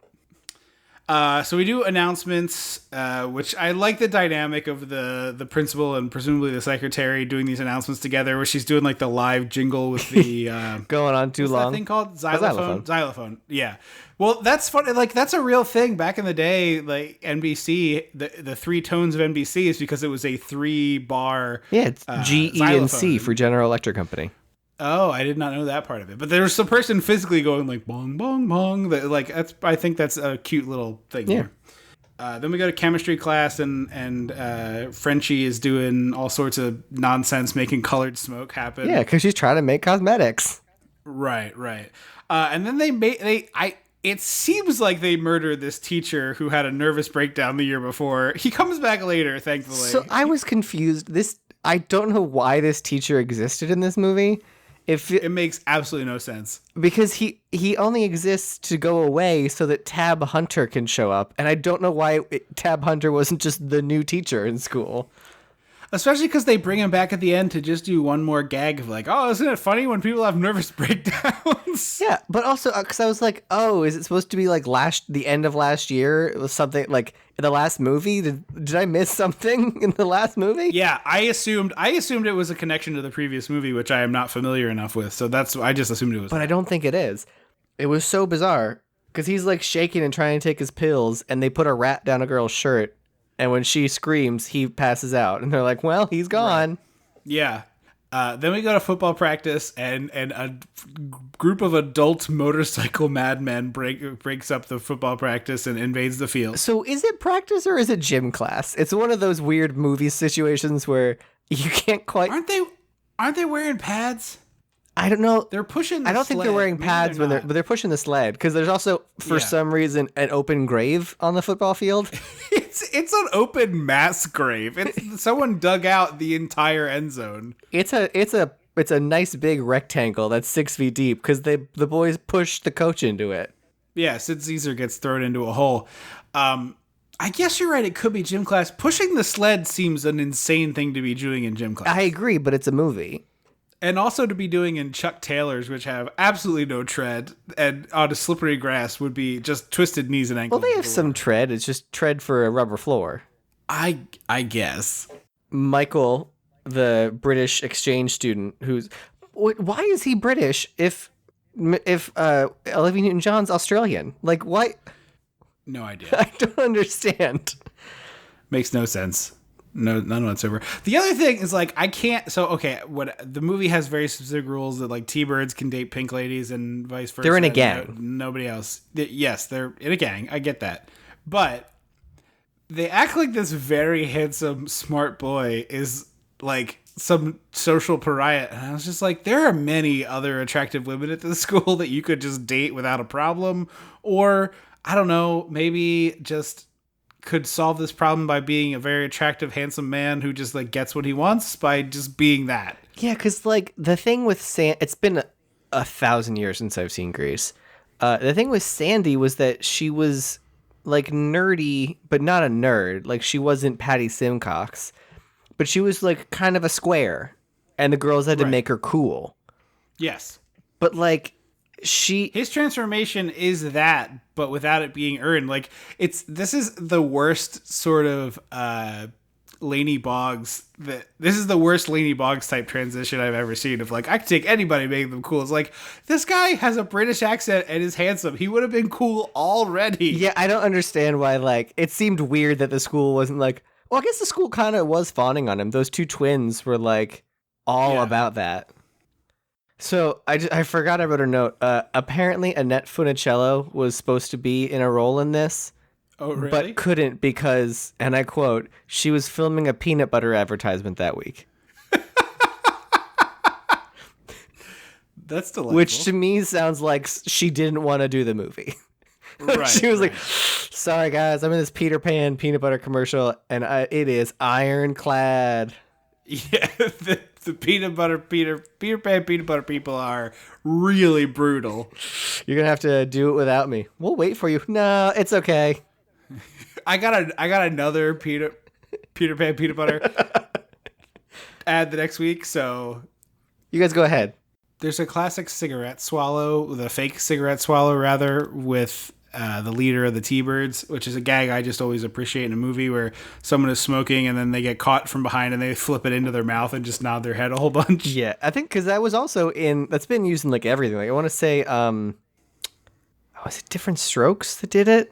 Speaker 1: So we do announcements, which I like the dynamic of the principal and presumably the secretary doing these announcements together, where she's doing like the live jingle with the
Speaker 2: going on too long.
Speaker 1: That thing called xylophone. Yeah. Well, that's funny. Like that's a real thing back in the day. Like NBC, the three tones of NBC is because it was a 3-bar.
Speaker 2: Yeah, it's GENC for General Electric Company.
Speaker 1: Oh, I did not know that part of it. But there was some person physically going like bong bong bong. That like I think that's a cute little thing.
Speaker 2: Yeah.
Speaker 1: Then we go to chemistry class, and Frenchie is doing all sorts of nonsense, making colored smoke happen.
Speaker 2: Yeah, because she's trying to make cosmetics.
Speaker 1: Right. And then it seems like they murdered this teacher who had a nervous breakdown the year before. He comes back later, thankfully.
Speaker 2: So I was confused. I don't know why this teacher existed in this movie.
Speaker 1: It makes absolutely no sense.
Speaker 2: Because he only exists to go away so that Tab Hunter can show up. And I don't know why Tab Hunter wasn't just the new teacher in school.
Speaker 1: Especially because they bring him back at the end to just do one more gag of like, oh, isn't it funny when people have nervous breakdowns?
Speaker 2: Yeah, but also because I was like, oh, is it supposed to be like the end of last year? It was something like in the last movie. Did I miss something in the last movie?
Speaker 1: Yeah, I assumed it was a connection to the previous movie, which I am not familiar enough with. So I just assumed it was.
Speaker 2: But I don't think it is. It was so bizarre because he's like shaking and trying to take his pills, and they put a rat down a girl's shirt. And when she screams, he passes out. And they're like, well, he's gone. Right.
Speaker 1: Yeah. Then we go to football practice, and a group of adult motorcycle madmen breaks up the football practice and invades the field.
Speaker 2: So is it practice or is it gym class? It's one of those weird movie situations where you can't quite...
Speaker 1: Aren't they wearing pads?
Speaker 2: I don't know.
Speaker 1: They're pushing the
Speaker 2: I don't think they're wearing pads but they're pushing the sled because there's also, for some reason, an open grave on the football field.
Speaker 1: It's an open mass grave. Someone dug out the entire end zone.
Speaker 2: It's a nice big rectangle that's 6 feet deep because the boys push the coach into it.
Speaker 1: Yeah, Sid Caesar gets thrown into a hole. I guess you're right. It could be gym class. Pushing the sled seems an insane thing to be doing in gym class.
Speaker 2: I agree, but it's a movie.
Speaker 1: And also to be doing in Chuck Taylors, which have absolutely no tread, and on a slippery grass would be just twisted knees and ankles.
Speaker 2: Well, they have some tread. It's just tread for a rubber floor.
Speaker 1: I guess.
Speaker 2: Michael, the British exchange student, why is he British if Olivia Newton-John's Australian? Like, why?
Speaker 1: No idea.
Speaker 2: I don't understand.
Speaker 1: Makes no sense. No, none whatsoever. The other thing is like I can't. So okay, what the movie has very specific rules that like T-birds can date pink ladies and vice versa.
Speaker 2: They're in a gang.
Speaker 1: Nobody else. Yes, they're in a gang. I get that, but they act like this very handsome, smart boy is like some social pariah, and I was just like, there are many other attractive women at this school that you could just date without a problem, or I don't know, maybe just could solve this problem by being a very attractive, handsome man who just like gets what he wants by just being that.
Speaker 2: Yeah, because like the thing with it's been 1,000 years since I've seen Grease. The thing with Sandy was that she was like nerdy, but not a nerd. Like she wasn't Patty Simcox, but she was like kind of a square, and the girls had to make her cool.
Speaker 1: Yes,
Speaker 2: but like his
Speaker 1: transformation is that, but without it being earned. Like this is the worst sort of Laney Boggs. This is the worst Laney Boggs type transition I've ever seen. Of like, I could take anybody, make them cool. It's like, this guy has a British accent and is handsome. He would have been cool already.
Speaker 2: Yeah, I don't understand why. Like, it seemed weird that the school wasn't like. Well, I guess the school kind of was fawning on him. Those two twins were like all about that. So I forgot I wrote a note. Apparently, Annette Funicello was supposed to be in a role in this,
Speaker 1: Oh, really?
Speaker 2: but couldn't because, and I quote, she was filming a peanut butter advertisement that week.
Speaker 1: That's delightful.
Speaker 2: Which to me sounds like she didn't want to do the movie.
Speaker 1: Right,
Speaker 2: She was
Speaker 1: right.
Speaker 2: like, sorry guys, I'm in this Peter Pan peanut butter commercial and it is ironclad.
Speaker 1: Yeah, the peanut butter Peter Pan peanut butter people are really brutal.
Speaker 2: You're going to have to do it without me. We'll wait for you. No, it's okay.
Speaker 1: I got another Peter Pan peanut butter ad the next week. So
Speaker 2: You guys go ahead.
Speaker 1: there's a classic cigarette swallow, the fake cigarette swallow rather, with the leader of the T-Birds, which is a gag I just always appreciate in a movie where someone is smoking and then they get caught from behind and they flip it into their mouth and just nod their head a whole bunch.
Speaker 2: Yeah, I think because that was also that's been used in like everything. Like I want to say, was it Different Strokes that did it?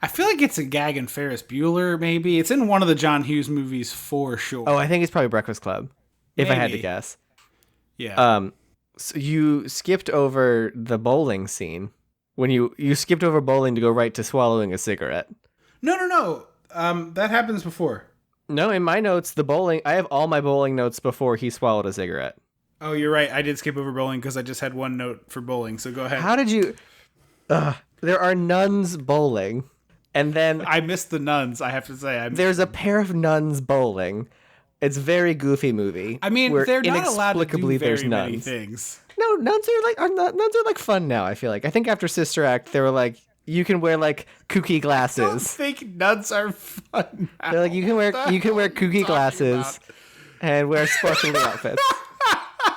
Speaker 1: I feel like it's a gag in Ferris Bueller, maybe. It's in one of the John Hughes movies for sure.
Speaker 2: Oh, I think it's probably Breakfast Club, if I had to
Speaker 1: Maybe.
Speaker 2: guess.
Speaker 1: Yeah.
Speaker 2: So you skipped over the bowling scene when you skipped over bowling to go right to swallowing a cigarette.
Speaker 1: No. That happens before.
Speaker 2: No, in my notes, I have all my bowling notes before he swallowed a cigarette.
Speaker 1: Oh, you're right. I did skip over bowling because I just had one note for bowling. So go ahead.
Speaker 2: How did you? There are nuns bowling, and then
Speaker 1: I missed the nuns, I have to say.
Speaker 2: there's a pair of nuns bowling. It's a very goofy movie.
Speaker 1: I mean,
Speaker 2: where
Speaker 1: they're not allowed to do
Speaker 2: inexplicably there's
Speaker 1: very many
Speaker 2: nuns.
Speaker 1: things.
Speaker 2: No, nuns are like fun now. I feel like. I think after Sister Act, they were like, you can wear like kooky
Speaker 1: I don't
Speaker 2: glasses.
Speaker 1: think nuns are fun now.
Speaker 2: They're like you can wear kooky glasses and wear sparkly outfits.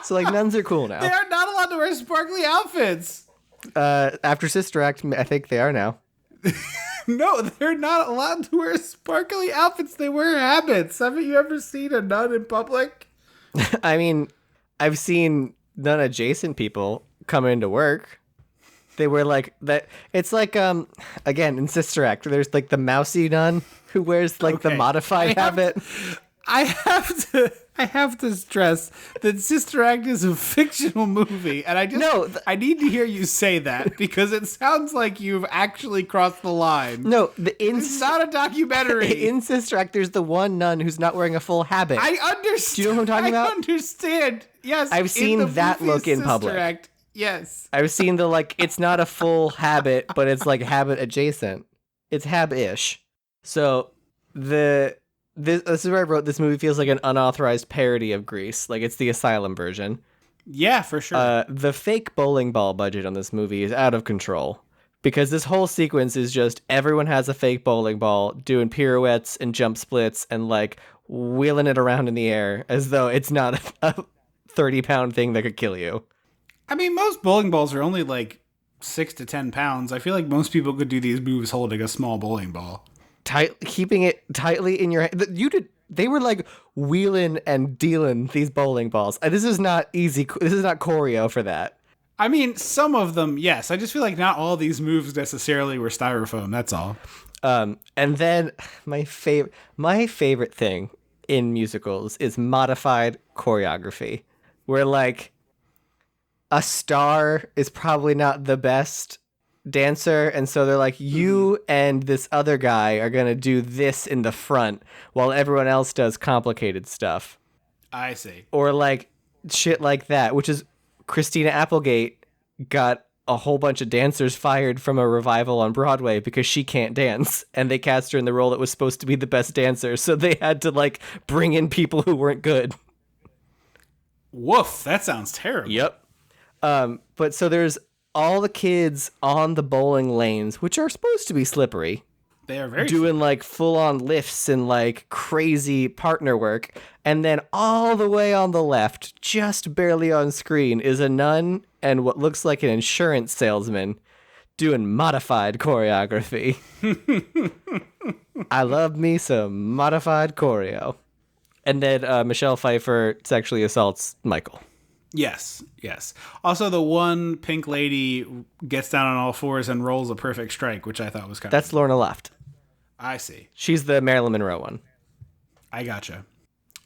Speaker 2: So like nuns are cool
Speaker 1: They
Speaker 2: now.
Speaker 1: are not allowed to wear sparkly outfits.
Speaker 2: After Sister Act, I think they are now.
Speaker 1: No, they're not allowed to wear sparkly outfits. They wear habits. Haven't you ever seen a nun in public?
Speaker 2: I mean, I've seen nun adjacent people come into work. They wear like that. It's like again in Sister Act, there's like the mousy nun who wears like the
Speaker 1: Okay.
Speaker 2: modified habit.
Speaker 1: I have to stress that Sister Act is a fictional movie, and I need to hear you say that because it sounds like you've actually crossed the line.
Speaker 2: No,
Speaker 1: It's not a documentary.
Speaker 2: in Sister Act, there's the one nun who's not wearing a full habit.
Speaker 1: I understand.
Speaker 2: Do you know what I'm talking about?
Speaker 1: I understand. Yes,
Speaker 2: I've
Speaker 1: in
Speaker 2: seen
Speaker 1: the
Speaker 2: that
Speaker 1: movie
Speaker 2: look in
Speaker 1: Sister
Speaker 2: public.
Speaker 1: Act, yes.
Speaker 2: I've seen the like. It's not a full habit, but it's like habit adjacent. It's hab-ish. So this is where I wrote this movie feels like an unauthorized parody of Grease. Like it's the asylum version.
Speaker 1: Yeah, for sure.
Speaker 2: The fake bowling ball budget on this movie is out of control because this whole sequence is just everyone has a fake bowling ball doing pirouettes and jump splits and like wheeling it around in the air as though it's not a 30-pound thing that could kill you.
Speaker 1: I mean, most bowling balls are only like 6 to 10 pounds. I feel like most people could do these moves holding a small bowling ball.
Speaker 2: Keeping it tightly in your hand. They were like wheeling and dealing these bowling balls. This is not easy. This is not choreo for that.
Speaker 1: I mean, some of them, yes. I just feel like not all these moves necessarily were styrofoam. That's all.
Speaker 2: And then my favorite thing in musicals is modified choreography, where like a star is probably not the best dancer, and so they're like, you and this other guy are gonna do this in the front while everyone else does complicated stuff.
Speaker 1: I see.
Speaker 2: Or like shit like that, which is Christina Applegate got a whole bunch of dancers fired from a revival on Broadway because she can't dance, and they cast her in the role that was supposed to be the best dancer, so they had to like bring in people who weren't good.
Speaker 1: Woof, that sounds terrible.
Speaker 2: Yep. But so there's all the kids on the bowling lanes, which are supposed to be slippery,
Speaker 1: They are very
Speaker 2: doing like full on lifts and like crazy partner work. And then all the way on the left, just barely on screen, is a nun and what looks like an insurance salesman doing modified choreography. I love me some modified choreo. And then Michelle Pfeiffer sexually assaults Michael.
Speaker 1: Yes. Also, the one pink lady gets down on all fours and rolls a perfect strike, which I thought was kind
Speaker 2: That's Lorna Loft.
Speaker 1: I see.
Speaker 2: She's the Marilyn Monroe one.
Speaker 1: I gotcha.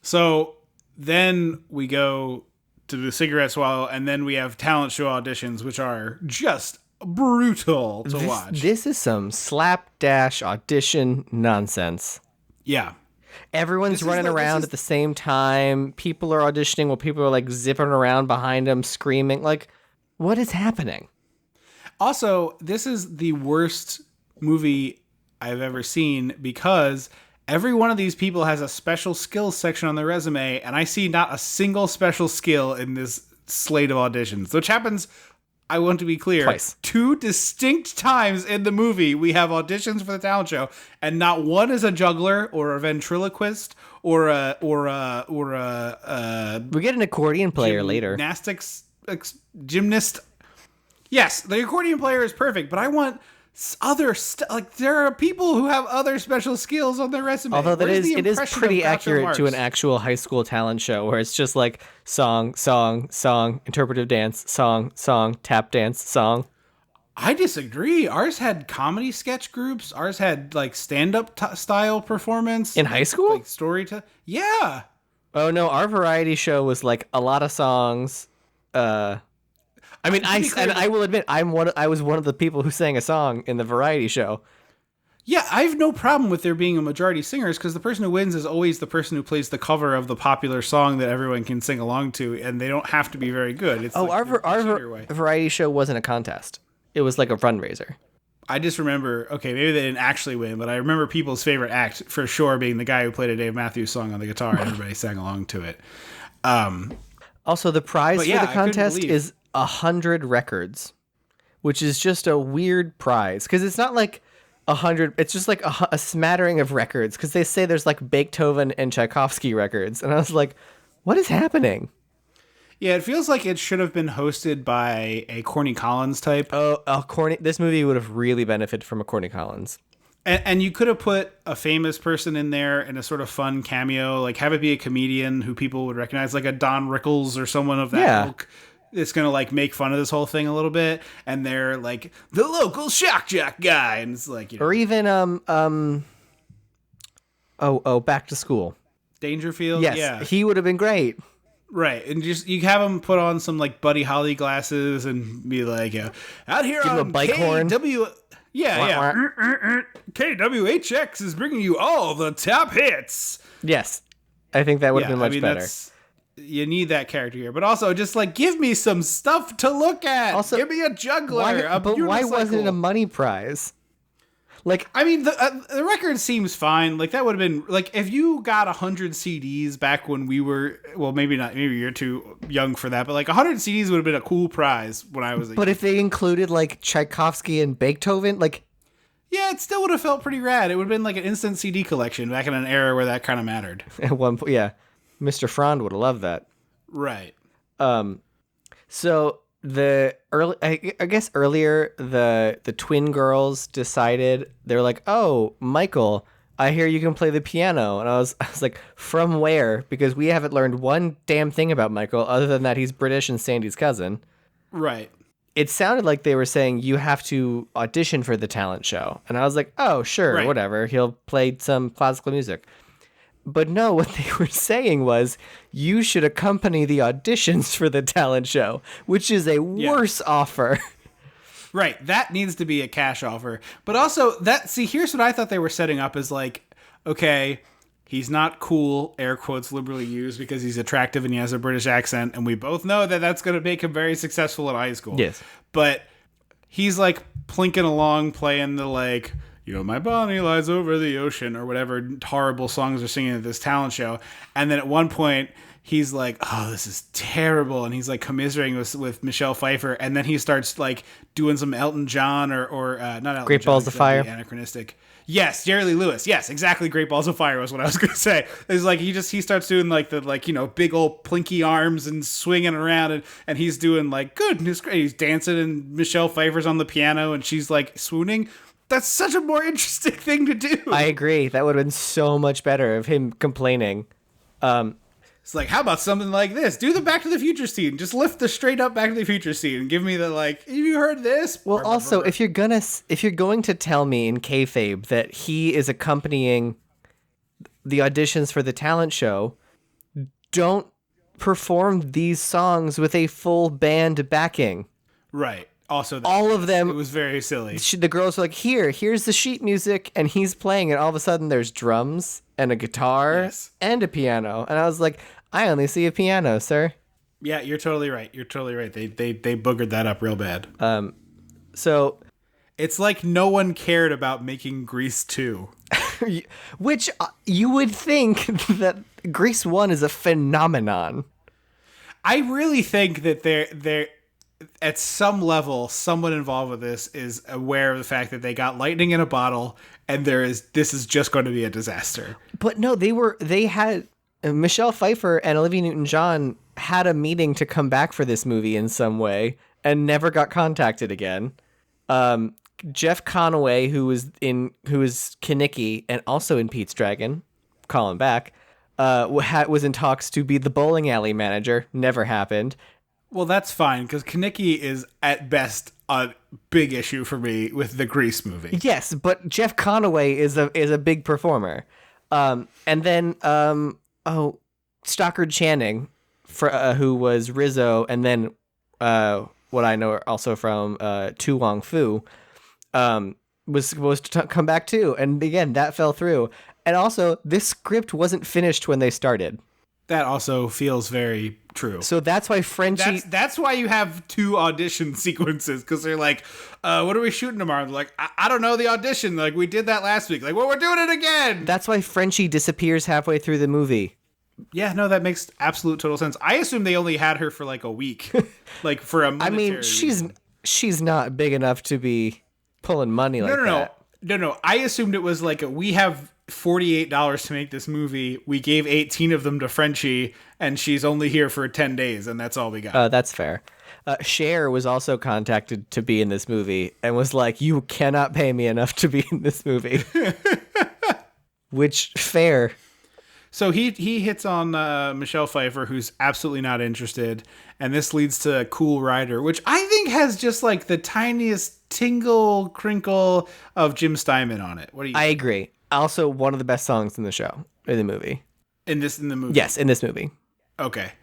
Speaker 1: So then we go to the cigarette swallow, and then we have talent show auditions, which are just brutal to watch.
Speaker 2: This is some slapdash audition nonsense.
Speaker 1: Yeah.
Speaker 2: Everyone's running around at the same time. People are auditioning while people are like zipping around behind them, screaming. Like, what is happening?
Speaker 1: Also, this is the worst movie I've ever seen because every one of these people has a special skills section on their resume, and I see not a single special skill in this slate of auditions, which happens, I want to be clear,
Speaker 2: twice.
Speaker 1: 2 distinct times in the movie we have auditions for the talent show, and not one is a juggler or a ventriloquist or a
Speaker 2: We get an accordion player later.
Speaker 1: Gymnastics gymnast. Yes, the accordion player is perfect, but I want other like there are people who have other special skills on their resume.
Speaker 2: Although it is
Speaker 1: impression
Speaker 2: pretty
Speaker 1: of Groucho
Speaker 2: accurate
Speaker 1: Marx?
Speaker 2: to an actual high school talent show where it's just like song, song, song, interpretive dance, song, song, tap dance, song.
Speaker 1: I disagree. Ours had comedy sketch groups. Ours had like stand-up style performance
Speaker 2: In high school?
Speaker 1: like storytelling. Yeah.
Speaker 2: Oh no, our variety show was like a lot of songs. I mean, I will admit I was one of the people who sang a song in the variety show.
Speaker 1: Yeah, I have no problem with there being a majority singers because the person who wins is always the person who plays the cover of the popular song that everyone can sing along to, and they don't have to be very good. It's like
Speaker 2: our variety show wasn't a contest. It was like a fundraiser.
Speaker 1: I just remember, okay, maybe they didn't actually win, but I remember people's favorite act for sure being the guy who played a Dave Matthews song on the guitar and everybody sang along to it.
Speaker 2: Also, the prize for
Speaker 1: yeah,
Speaker 2: the contest is 100 records, which is just a weird prize because it's not like 100. It's just like a smattering of records because they say there's like Beethoven and Tchaikovsky records, and I was like, what is happening?
Speaker 1: Yeah, it feels like it should have been hosted by a Corny Collins type.
Speaker 2: Oh, Corny! This movie would have really benefited from a Corny Collins.
Speaker 1: And you could have put a famous person in there in a sort of fun cameo, like have it be a comedian who people would recognize, like a Don Rickles or someone of that ilk. It's going to like make fun of this whole thing a little bit. And they're like the local shock jock guy. And it's like, you know,
Speaker 2: or even, Back to School.
Speaker 1: Dangerfield.
Speaker 2: Yes,
Speaker 1: yeah.
Speaker 2: he would have been great.
Speaker 1: Right. And just, you have him put on some like Buddy Holly glasses and be like, out here
Speaker 2: Give him
Speaker 1: on
Speaker 2: a bike horn.
Speaker 1: Yeah. KWHX is bringing you all the top hits.
Speaker 2: Yes. I think that would have been much better.
Speaker 1: You need that character here. But also, just like, give me some stuff to look at.
Speaker 2: Also,
Speaker 1: give me a juggler.
Speaker 2: Why wasn't it a money prize? Like,
Speaker 1: I mean, the record seems fine. Like, that would have been, like, if you got 100 CDs back when we were, well, maybe not, maybe you're too young for that, but like 100 CDs would have been a cool prize when I was a
Speaker 2: But if they included like Tchaikovsky and Beethoven, like,
Speaker 1: yeah, it still would have felt pretty rad. It would have been like an instant CD collection back in an era where that kind of mattered.
Speaker 2: At one point, yeah. Mr. Frond would have loved that.
Speaker 1: Right.
Speaker 2: So I guess earlier the twin girls decided, they're like, "Oh, Michael, I hear you can play the piano." And I was like, "From where?" Because we haven't learned one damn thing about Michael other than that he's British and Sandy's cousin.
Speaker 1: Right.
Speaker 2: It sounded like they were saying you have to audition for the talent show. And I was like, "Oh, sure,
Speaker 1: right.
Speaker 2: Whatever. He'll play some classical music." But no, what they were saying was you should accompany the auditions for the talent show, which is a worse offer.
Speaker 1: Right. That needs to be a cash offer. But also, here's what I thought they were setting up is like, okay, he's not cool, air quotes liberally used, because he's attractive and he has a British accent. And we both know that that's going to make him very successful in high school.
Speaker 2: Yes.
Speaker 1: But he's like plinking along, playing the like, you know, my Bonnie lies over the ocean or whatever horrible songs are singing at this talent show. And then at one point he's like, oh, this is terrible. And he's like commiserating with Michelle Pfeiffer. And then he starts like doing some Elton John or not Elton
Speaker 2: Great
Speaker 1: John,
Speaker 2: Balls of Fire.
Speaker 1: Anachronistic. Yes, Jerry Lee Lewis. Yes, exactly. Great Balls of Fire was what I was going to say. It's like he starts doing like the like, you know, big old plinky arms and swinging around and he's doing like, goodness great. He's dancing and Michelle Pfeiffer's on the piano and she's like swooning. That's such a more interesting thing to do.
Speaker 2: I agree. That would have been so much better of him complaining.
Speaker 1: It's like, how about something like this? Do the Back to the Future scene. Just lift the straight up Back to the Future scene and give me the like, have you heard this?
Speaker 2: Well, also, if you're going to tell me in kayfabe that he is accompanying the auditions for the talent show, don't performed these songs with a full band backing.
Speaker 1: Right. Also,
Speaker 2: all of them.
Speaker 1: It was very silly.
Speaker 2: The girls were like, here's the sheet music, and he's playing, and all of a sudden there's drums and a guitar and a piano. And I was like, I only see a piano, sir.
Speaker 1: Yeah, you're totally right. You're totally right. They boogered that up real bad.
Speaker 2: So
Speaker 1: it's like no one cared about making Grease 2.
Speaker 2: Which you would think that Grease 1 is a phenomenon.
Speaker 1: I really think that they're at some level, someone involved with this is aware of the fact that they got lightning in a bottle, and this is just going to be a disaster.
Speaker 2: But no, they had Michelle Pfeiffer and Olivia Newton-John had a meeting to come back for this movie in some way and never got contacted again. Jeff Conaway, who was Kinnicky and also in Pete's Dragon, calling back, was in talks to be the bowling alley manager. Never happened.
Speaker 1: Well, that's fine, because Kinnicky is, at best, a big issue for me with the Grease movie.
Speaker 2: Yes, but Jeff Conaway is a big performer. And then, Stockard Channing, who was Rizzo, and then what I know also from Tu Wong Fu, was supposed to come back too. And again, that fell through. And also, this script wasn't finished when they started.
Speaker 1: That also feels very true.
Speaker 2: So that's why Frenchie...
Speaker 1: That's why you have 2 audition sequences, because they're like, what are we shooting tomorrow? And they're like, I don't know, the audition. Like, we did that last week. Like, well, we're doing it again.
Speaker 2: That's why Frenchie disappears halfway through the movie.
Speaker 1: Yeah, no, that makes absolute total sense. I assume they only had her for like a week. Like, for a monetary reason.
Speaker 2: she's not big enough to be pulling money like that.
Speaker 1: No. I assumed it was like, we have $48 to make this movie. We gave 18 of them to Frenchie, and she's only here for 10 days, and that's all we got.
Speaker 2: That's fair. Cher was also contacted to be in this movie and was like, you cannot pay me enough to be in this movie. Which, fair.
Speaker 1: So he hits on Michelle Pfeiffer, who's absolutely not interested, and this leads to Cool Rider, which I think has just like the tiniest tingle crinkle of Jim Steinman on it. What do you think?
Speaker 2: I agree. Also, one of the best songs in the movie. In the movie? Yes, in this movie.
Speaker 1: Okay.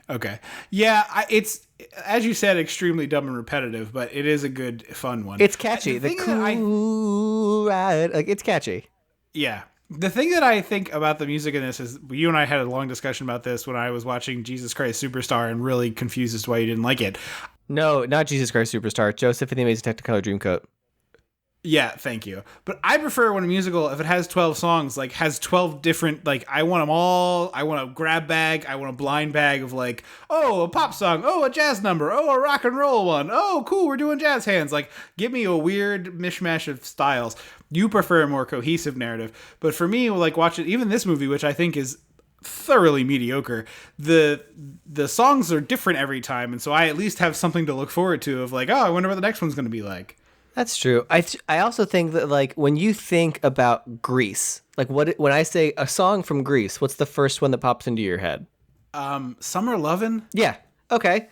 Speaker 1: Yeah, it's, as you said, extremely dumb and repetitive, but it is a good, fun one.
Speaker 2: It's catchy. The Cool Rider, like, it's catchy.
Speaker 1: Yeah. The thing that I think about the music in this is, you and I had a long discussion about this when I was watching Jesus Christ Superstar and really confused as to why you didn't like it.
Speaker 2: No, not Jesus Christ Superstar. Joseph and the Amazing Technicolor Dreamcoat.
Speaker 1: Yeah, thank you. But I prefer when a musical, if it has 12 songs, like has 12 different, like I want them all. I want a grab bag. I want a blind bag of like, oh, a pop song. Oh, a jazz number. Oh, a rock and roll one. Oh, cool. We're doing jazz hands. Like, give me a weird mishmash of styles. You prefer a more cohesive narrative. But for me, like watching even this movie, which I think is thoroughly mediocre, the songs are different every time. And so I at least have something to look forward to of like, oh, I wonder what the next one's going to be like.
Speaker 2: That's true. I also think that like when you think about Grease, like when I say a song from Grease, what's the first one that pops into your head?
Speaker 1: Summer Lovin'?
Speaker 2: Yeah. Okay.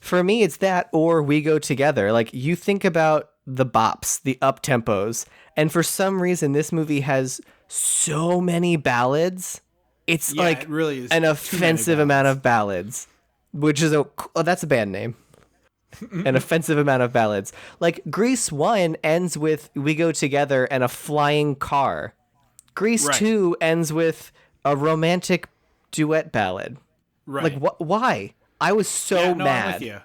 Speaker 2: For me, it's that or We Go Together. Like you think about the bops, the up tempos, and for some reason this movie has so many ballads. It's it really is an offensive amount of ballads, which is that's a band name. An offensive amount of ballads. Like Grease 1 ends with We Go Together and a flying car. Grease 2 ends with a romantic duet ballad.
Speaker 1: Right.
Speaker 2: Like why? I was so mad. I'm with you.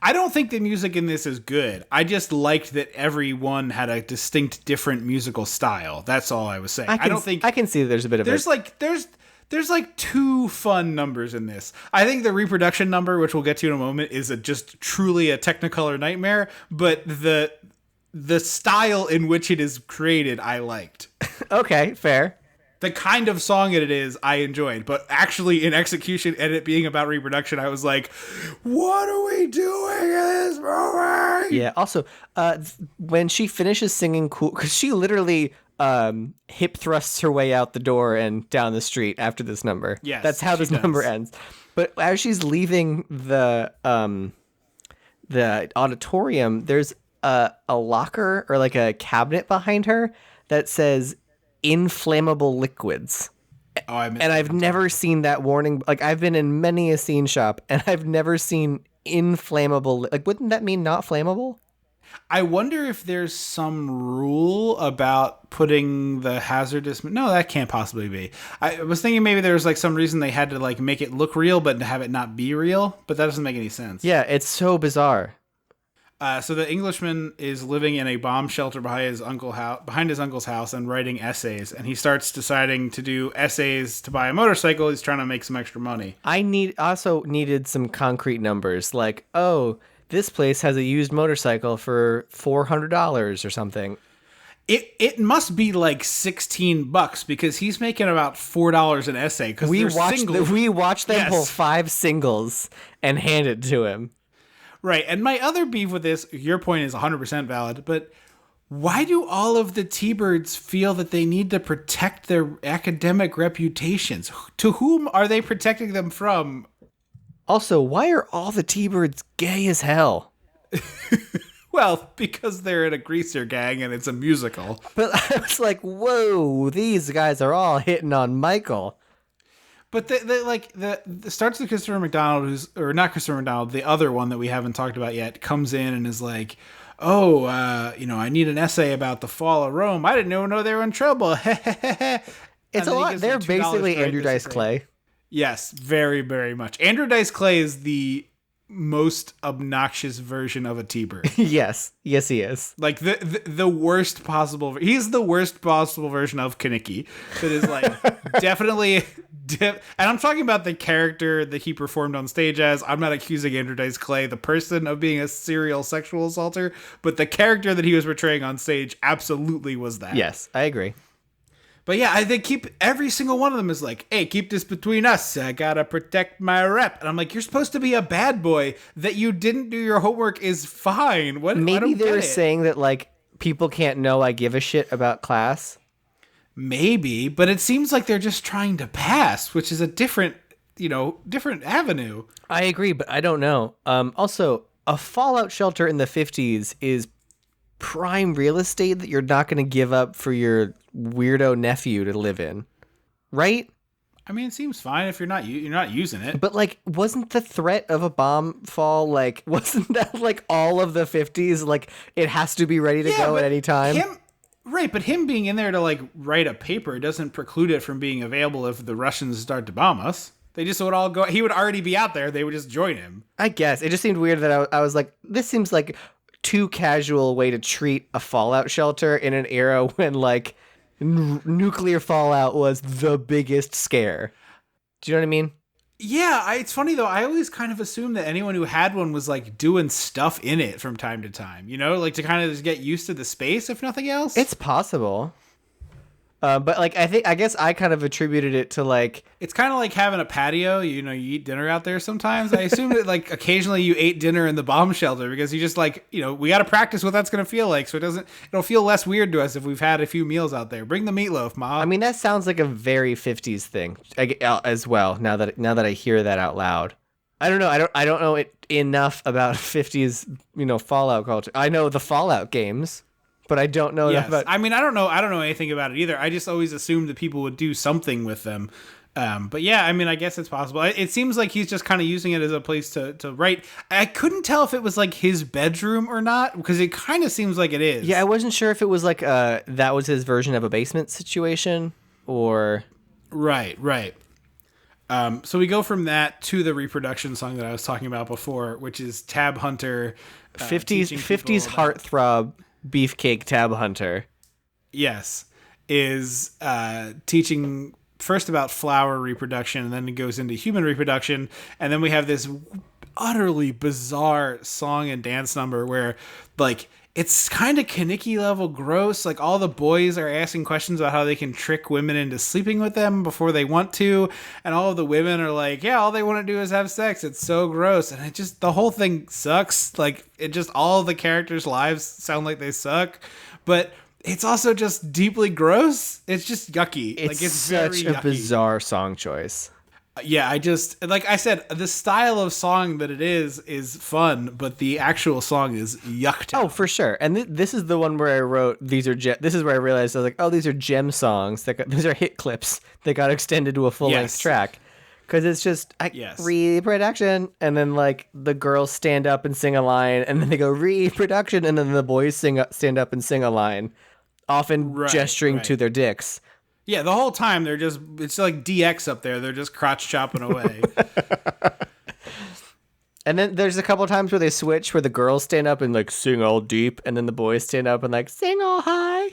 Speaker 1: I don't think the music in this is good. I just liked that everyone had a distinct different musical style. That's all I was saying. I don't think
Speaker 2: I can see there's a bit of
Speaker 1: There's like 2 fun numbers in this. I think the reproduction number, which we'll get to in a moment, is just truly a Technicolor nightmare. But the style in which it is created, I liked.
Speaker 2: Okay, fair.
Speaker 1: The kind of song it is, I enjoyed. But actually, in execution and it being about reproduction, I was like, what are we doing in this movie?
Speaker 2: Yeah, also, when she finishes singing Cool... Because she literally... hip thrusts her way out the door and down the street after this number.
Speaker 1: Yes,
Speaker 2: that's how this number ends. But as she's leaving the auditorium, there's a locker or like a cabinet behind her that says inflammable liquids.
Speaker 1: Oh, I missed
Speaker 2: And
Speaker 1: that
Speaker 2: I've
Speaker 1: one.
Speaker 2: never seen that warning. Like, I've been in many a scene shop, and I've never seen inflammable. Like, wouldn't that mean not flammable?
Speaker 1: I wonder if there's some rule about putting the hazardous. No, that can't possibly be. I was thinking maybe there was like some reason they had to like make it look real, but have it not be real. But that doesn't make any sense.
Speaker 2: Yeah, it's so bizarre.
Speaker 1: So the Englishman is living in a bomb shelter behind his uncle's house and writing essays. And he starts deciding to do essays to buy a motorcycle. He's trying to make some extra money.
Speaker 2: I also needed some concrete numbers, like, oh, this place has a used motorcycle for $400 or something.
Speaker 1: It must be like $16 because he's making about $4 an essay. Because
Speaker 2: We watched them
Speaker 1: Yes.
Speaker 2: pull 5 singles and hand it to him.
Speaker 1: Right, and my other beef with this, your point is 100% valid, but why do all of the T-Birds feel that they need to protect their academic reputations? To whom are they protecting them from?
Speaker 2: Also, why are all the T-Birds gay as hell?
Speaker 1: Well, because they're in a greaser gang and it's a musical.
Speaker 2: But I was like, whoa, these guys are all hitting on Michael.
Speaker 1: But the starts with Christopher McDonald, or not Christopher McDonald, the other one that we haven't talked about yet, comes in and is like, "Oh, I need an essay about the fall of Rome. I didn't even know they were in trouble."
Speaker 2: It's a lot. They're basically Andrew Dice Clay.
Speaker 1: Yes, very, very much. Andrew Dice Clay is the most obnoxious version of a T-Bird.
Speaker 2: Yes, he is.
Speaker 1: Like the worst possible. He's the worst possible version of Kaneki. That is like definitely. And I'm talking about the character that he performed on stage as. I'm not accusing Andrew Dice Clay, the person, of being a serial sexual assaulter, but the character that he was portraying on stage absolutely was that.
Speaker 2: Yes, I agree.
Speaker 1: But yeah, they keep every single one of them is like, "Hey, keep this between us. I gotta protect my rep." And I'm like, "You're supposed to be a bad boy. That you didn't do your homework is fine." What?
Speaker 2: Maybe they're saying that like people can't know I give a shit about class.
Speaker 1: Maybe, but it seems like they're just trying to pass, which is a different avenue.
Speaker 2: I agree, but I don't know. Also, a fallout shelter in the 50s is prime real estate that you're not going to give up for your weirdo nephew to live in, right?
Speaker 1: I mean, it seems fine if you're not using it.
Speaker 2: But like, wasn't the threat of a bomb fall like wasn't that like all of the 50s? Like, it has to be ready to go at any time.
Speaker 1: But him being in there to like write a paper doesn't preclude it from being available if the Russians start to bomb us. They just would all go. He would already be out there. They would just join him.
Speaker 2: I guess it just seemed weird that I was like, this seems like too casual way to treat a fallout shelter in an era when like nuclear fallout was the biggest scare. Do you know what I mean?
Speaker 1: Yeah, it's funny though. I always kind of assumed that anyone who had one was like doing stuff in it from time to time, like to kind of just get used to the space, if nothing else.
Speaker 2: It's possible. But like, I guess I kind of attributed it to like,
Speaker 1: it's kind of like having a patio, you eat dinner out there sometimes. I assume that like occasionally you ate dinner in the bomb shelter because you just like, we got to practice what that's going to feel like. So it'll feel less weird to us if we've had a few meals out there. Bring the meatloaf, Mom.
Speaker 2: I mean, that sounds like a very 50s thing as well. Now that I hear that out loud, I don't know. I don't know enough about 50s, Fallout culture. I know the Fallout games. But I don't know enough about.
Speaker 1: I mean, I don't know anything about it either. I just always assumed that people would do something with them. But yeah, I mean, I guess it's possible. It seems like he's just kind of using it as a place to write. I couldn't tell if it was like his bedroom or not, because it kind of seems like it is.
Speaker 2: Yeah, I wasn't sure if it was like that was his version of a basement situation or.
Speaker 1: Right. So we go from that to the reproduction song that I was talking about before, which is Tab Hunter.
Speaker 2: 50s heartthrob. Beefcake Tab Hunter.
Speaker 1: Yes. Is teaching first about flower reproduction, and then it goes into human reproduction. And then we have this utterly bizarre song and dance number where, like, it's kind of Kaneki level gross. Like, all the boys are asking questions about how they can trick women into sleeping with them before they want to. And all of the women are like, yeah, all they want to do is have sex. It's so gross. And the whole thing sucks. Like, all the characters' lives sound like they suck. But it's also just deeply gross. It's just yucky.
Speaker 2: It's
Speaker 1: such
Speaker 2: a bizarre song choice.
Speaker 1: Yeah, I just, like I said, the style of song that it is fun, but the actual song is yucked.
Speaker 2: Oh, for sure. And this is the one where I wrote, this is where I realized, I was like, oh, these are gem songs. These are hit clips that got extended to a full-length track. Because it's just reproduction, and then like the girls stand up and sing a line, and then they go reproduction, and then the boys stand up and sing a line, often gesturing to their dicks.
Speaker 1: Yeah, the whole time it's like DX up there. They're just crotch chopping away.
Speaker 2: And then there's a couple of times where they switch, where the girls stand up and like sing all deep, and then the boys stand up and like sing all high.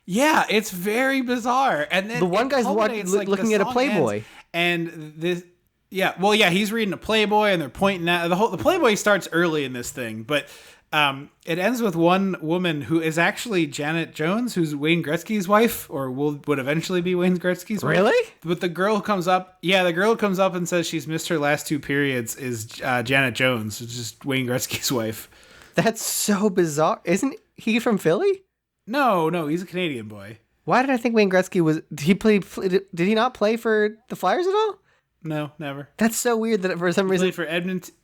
Speaker 1: Yeah, it's very bizarre. And then
Speaker 2: the one guy's looking at a Playboy,
Speaker 1: and this. Yeah, well, yeah, he's reading a Playboy, and they're pointing at the Playboy starts early in this thing, but it ends with one woman who is actually Janet Jones, who's Wayne Gretzky's wife, or would eventually be Wayne Gretzky's wife.
Speaker 2: Really?
Speaker 1: But the girl comes up and says she's missed her last 2 periods is Janet Jones, which is Wayne Gretzky's wife.
Speaker 2: That's so bizarre. Isn't he from Philly?
Speaker 1: No, he's a Canadian boy.
Speaker 2: Why did I think Wayne Gretzky was? Did he not play for the Flyers at all?
Speaker 1: No, never.
Speaker 2: That's so weird that for some reason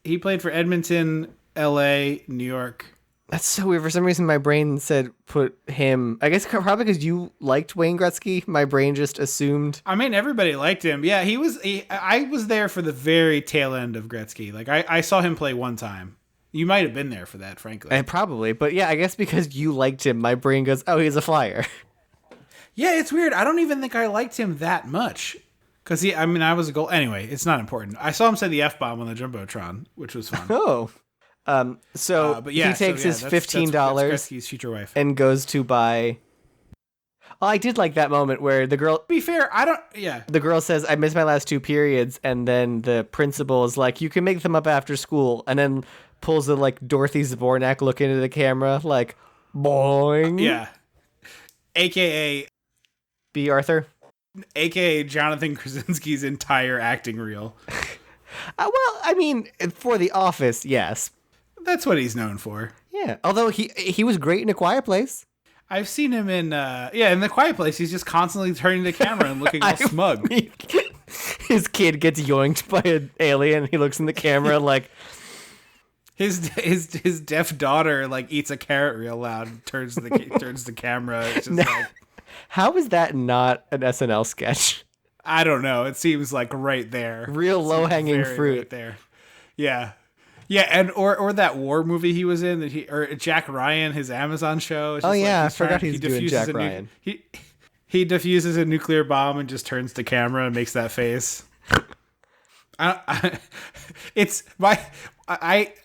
Speaker 1: he played for Edmonton, L.A., New York.
Speaker 2: That's so weird. For some reason, my brain said put him. I guess probably because you liked Wayne Gretzky. My brain just assumed.
Speaker 1: I mean, everybody liked him. Yeah, I was there for the very tail end of Gretzky. Like I saw him play one time. You might have been there for that, frankly.
Speaker 2: Probably, but yeah, I guess because you liked him, my brain goes, "Oh, he's a Flyer."
Speaker 1: Yeah, it's weird. I don't even think I liked him that much. Because I was a goal. Anyway, it's not important. I saw him say the F-bomb on the Jumbotron, which was fun.
Speaker 2: Oh. He takes his $15
Speaker 1: that's Gretzky's future wife
Speaker 2: and goes to buy. Oh, I did like that moment where the girl.
Speaker 1: To be fair, the
Speaker 2: girl says, "I missed my last 2 periods," and then the principal is like, "You can make them up after school," and then pulls a like Dorothy Zbornak look into the camera, like, boing.
Speaker 1: Yeah. AKA
Speaker 2: B. Arthur.
Speaker 1: AKA Jonathan Krasinski's entire acting reel.
Speaker 2: Well, I mean, for The Office, yes.
Speaker 1: That's what he's known for.
Speaker 2: Yeah. Although he was great in A Quiet Place.
Speaker 1: I've seen him in The Quiet Place. He's just constantly turning the camera and looking all smug.
Speaker 2: His kid gets yoinked by an alien. He looks in the camera like.
Speaker 1: His deaf daughter like eats a carrot real loud and turns the camera. It's just like,
Speaker 2: how is that not an SNL sketch?
Speaker 1: I don't know. It seems like right there.
Speaker 2: Real low hanging fruit
Speaker 1: right there. Yeah. Yeah, and or that war movie he was in or Jack Ryan, his Amazon show.
Speaker 2: Oh yeah, I forgot he's doing Jack Ryan.
Speaker 1: He diffuses a nuclear bomb and just turns the camera and makes that face. I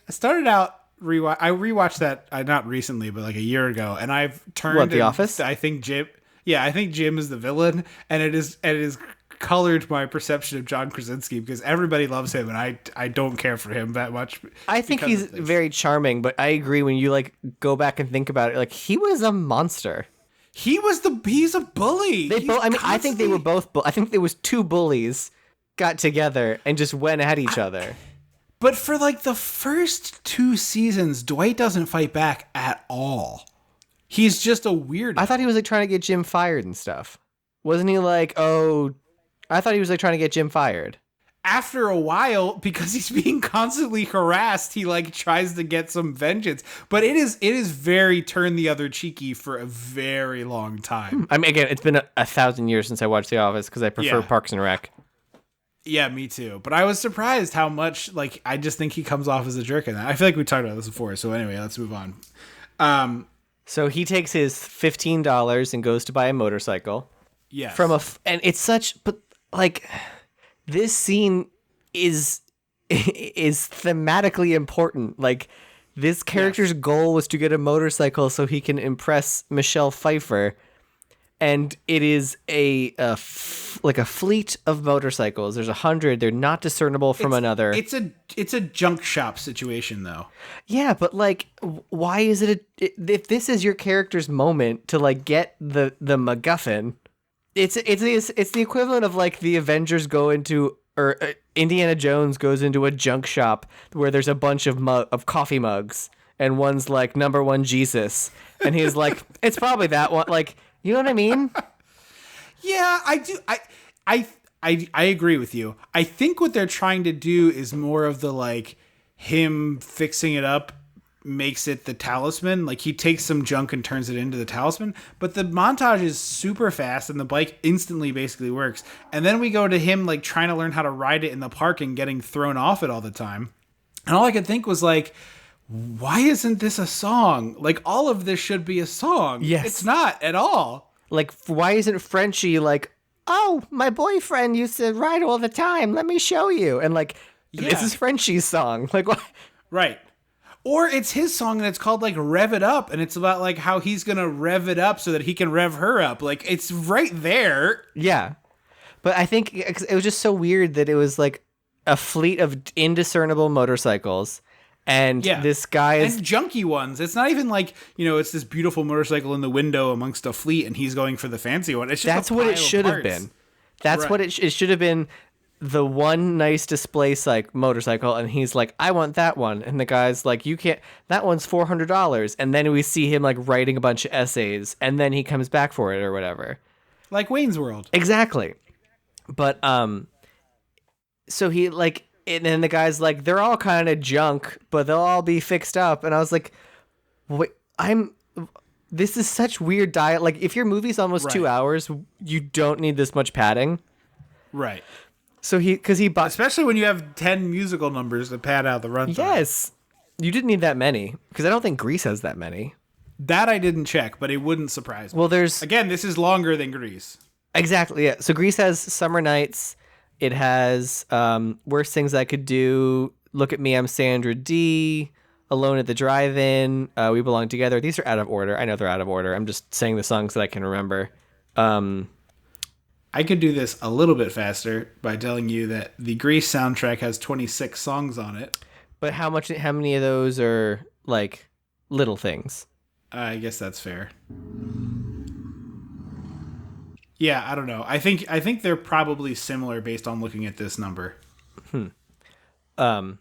Speaker 1: started out I rewatched that not recently, but like a year ago, and I've turned
Speaker 2: The Office.
Speaker 1: I think Jim is the villain, and it is colored my perception of John Krasinski because everybody loves him, and I don't care for him that much.
Speaker 2: I think he's very charming, but I agree when you like go back and think about it, like he was a monster.
Speaker 1: He's a bully.
Speaker 2: I think they were both. I think there was 2 bullies got together and just went at each other.
Speaker 1: But for like the first 2 seasons, Dwight doesn't fight back at all. He's just a weirdo.
Speaker 2: I thought he was like trying to get Jim fired and stuff. Wasn't he like, oh, I thought he was like trying to get Jim fired.
Speaker 1: After a while, because he's being constantly harassed, he like tries to get some vengeance. But it is very turn the other cheeky for a very long time.
Speaker 2: I mean, again, it's been 1,000 years since I watched The Office because I prefer Parks and Rec.
Speaker 1: Yeah, me too. But I was surprised how much, like, I just think he comes off as a jerk in that. I feel like we talked about this before. So anyway, let's move on.
Speaker 2: So he takes his $15 and goes to buy a motorcycle.
Speaker 1: Yes.
Speaker 2: And it's such, but like, this scene is thematically important. Like, this character's goal was to get a motorcycle so he can impress Michelle Pfeiffer. And it is a fleet of motorcycles. There's 100. They're not discernible from another.
Speaker 1: It's a junk shop situation, though.
Speaker 2: Yeah, but like, why is it? If this is your character's moment to like get the MacGuffin, it's the equivalent of like the Avengers go into or Indiana Jones goes into a junk shop where there's a bunch of coffee mugs and one's like #1 Jesus, and he's like, it's probably that one, like. You know what I mean?
Speaker 1: Yeah, I do. I agree with you. I think what they're trying to do is more of the like him fixing it up makes it the talisman. Like he takes some junk and turns it into the talisman. But the montage is super fast and the bike instantly basically works. And then we go to him like trying to learn how to ride it in the park and getting thrown off it all the time. And all I could think was like, why isn't this a song? Like all of this should be a song.
Speaker 2: Yes.
Speaker 1: It's not at all.
Speaker 2: Like, why isn't Frenchie like, oh, my boyfriend used to ride all the time. Let me show you. And like, this is Frenchie's song. Like, what?
Speaker 1: Right. Or it's his song and it's called like Rev It Up. And it's about like how he's going to rev it up so that he can rev her up. Like it's right there.
Speaker 2: Yeah. But I think it was just so weird that it was like a fleet of indiscernible motorcycles. And this guy is...
Speaker 1: And junky ones. It's not even like, it's this beautiful motorcycle in the window amongst a fleet and he's going for the fancy one. It's just
Speaker 2: That's what it should have been. That's right. What it should have been. The one nice display motorcycle, and he's like, I want that one. And the guy's like, you can't, that one's $400. And then we see him like writing a bunch of essays, and then he comes back for it or whatever.
Speaker 1: Like Wayne's World.
Speaker 2: Exactly. But, so he like, and then the guy's like, they're all kind of junk, but they'll all be fixed up. And I was like, wait, this is such weird diet. Like, if your movie's almost 2 hours, you don't need this much padding.
Speaker 1: Right.
Speaker 2: So he bought,
Speaker 1: especially when you have 10 musical numbers to pad out the runtime.
Speaker 2: Yes, you didn't need that many because I don't think Grease has that many.
Speaker 1: That I didn't check, but it wouldn't surprise me.
Speaker 2: Well,
Speaker 1: again, this is longer than Grease.
Speaker 2: Exactly. Yeah. So Grease has Summer Nights. It has Worst Things I Could Do. Look at Me, I'm Sandra D. Alone at the Drive-In. We Belong Together. These are out of order. I know they're out of order. I'm just saying the songs that I can remember.
Speaker 1: I could do this a little bit faster by telling you that the Grease soundtrack has 26 songs on it.
Speaker 2: But how many of those are like little things?
Speaker 1: I guess that's fair. Yeah, I don't know. I think they're probably similar based on looking at this number.
Speaker 2: So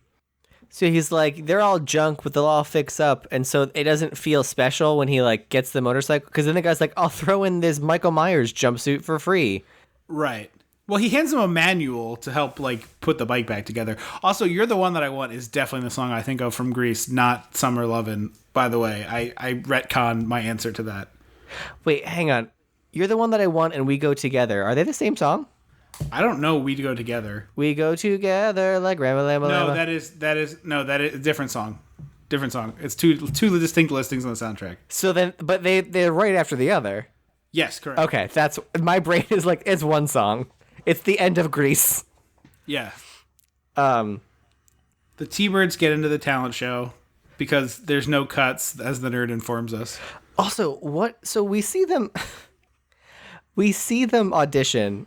Speaker 2: he's like, they're all junk, but they'll all fix up, and so it doesn't feel special when he like gets the motorcycle. Because then the guy's like, I'll throw in this Michael Myers jumpsuit for free.
Speaker 1: Right. Well, he hands him a manual to help like put the bike back together. Also, You're the One That I Want is definitely the song I think of from Grease, not Summer Lovin'. By the way, I retconned my answer to that.
Speaker 2: Wait, hang on. You're the One That I Want and We Go Together. Are they the same song?
Speaker 1: I don't know. We Go Together.
Speaker 2: We go together like Rama Lama
Speaker 1: No,
Speaker 2: Lama.
Speaker 1: that is a different song. Different song. It's two distinct listings on the soundtrack.
Speaker 2: So then, but they're right after the other.
Speaker 1: Yes, correct.
Speaker 2: Okay, that's my brain is like it's one song. It's the end of Grease.
Speaker 1: Yeah. The T-Birds get into the talent show because there's no cuts, as the nerd informs us.
Speaker 2: Also, what? So we see them. We see them audition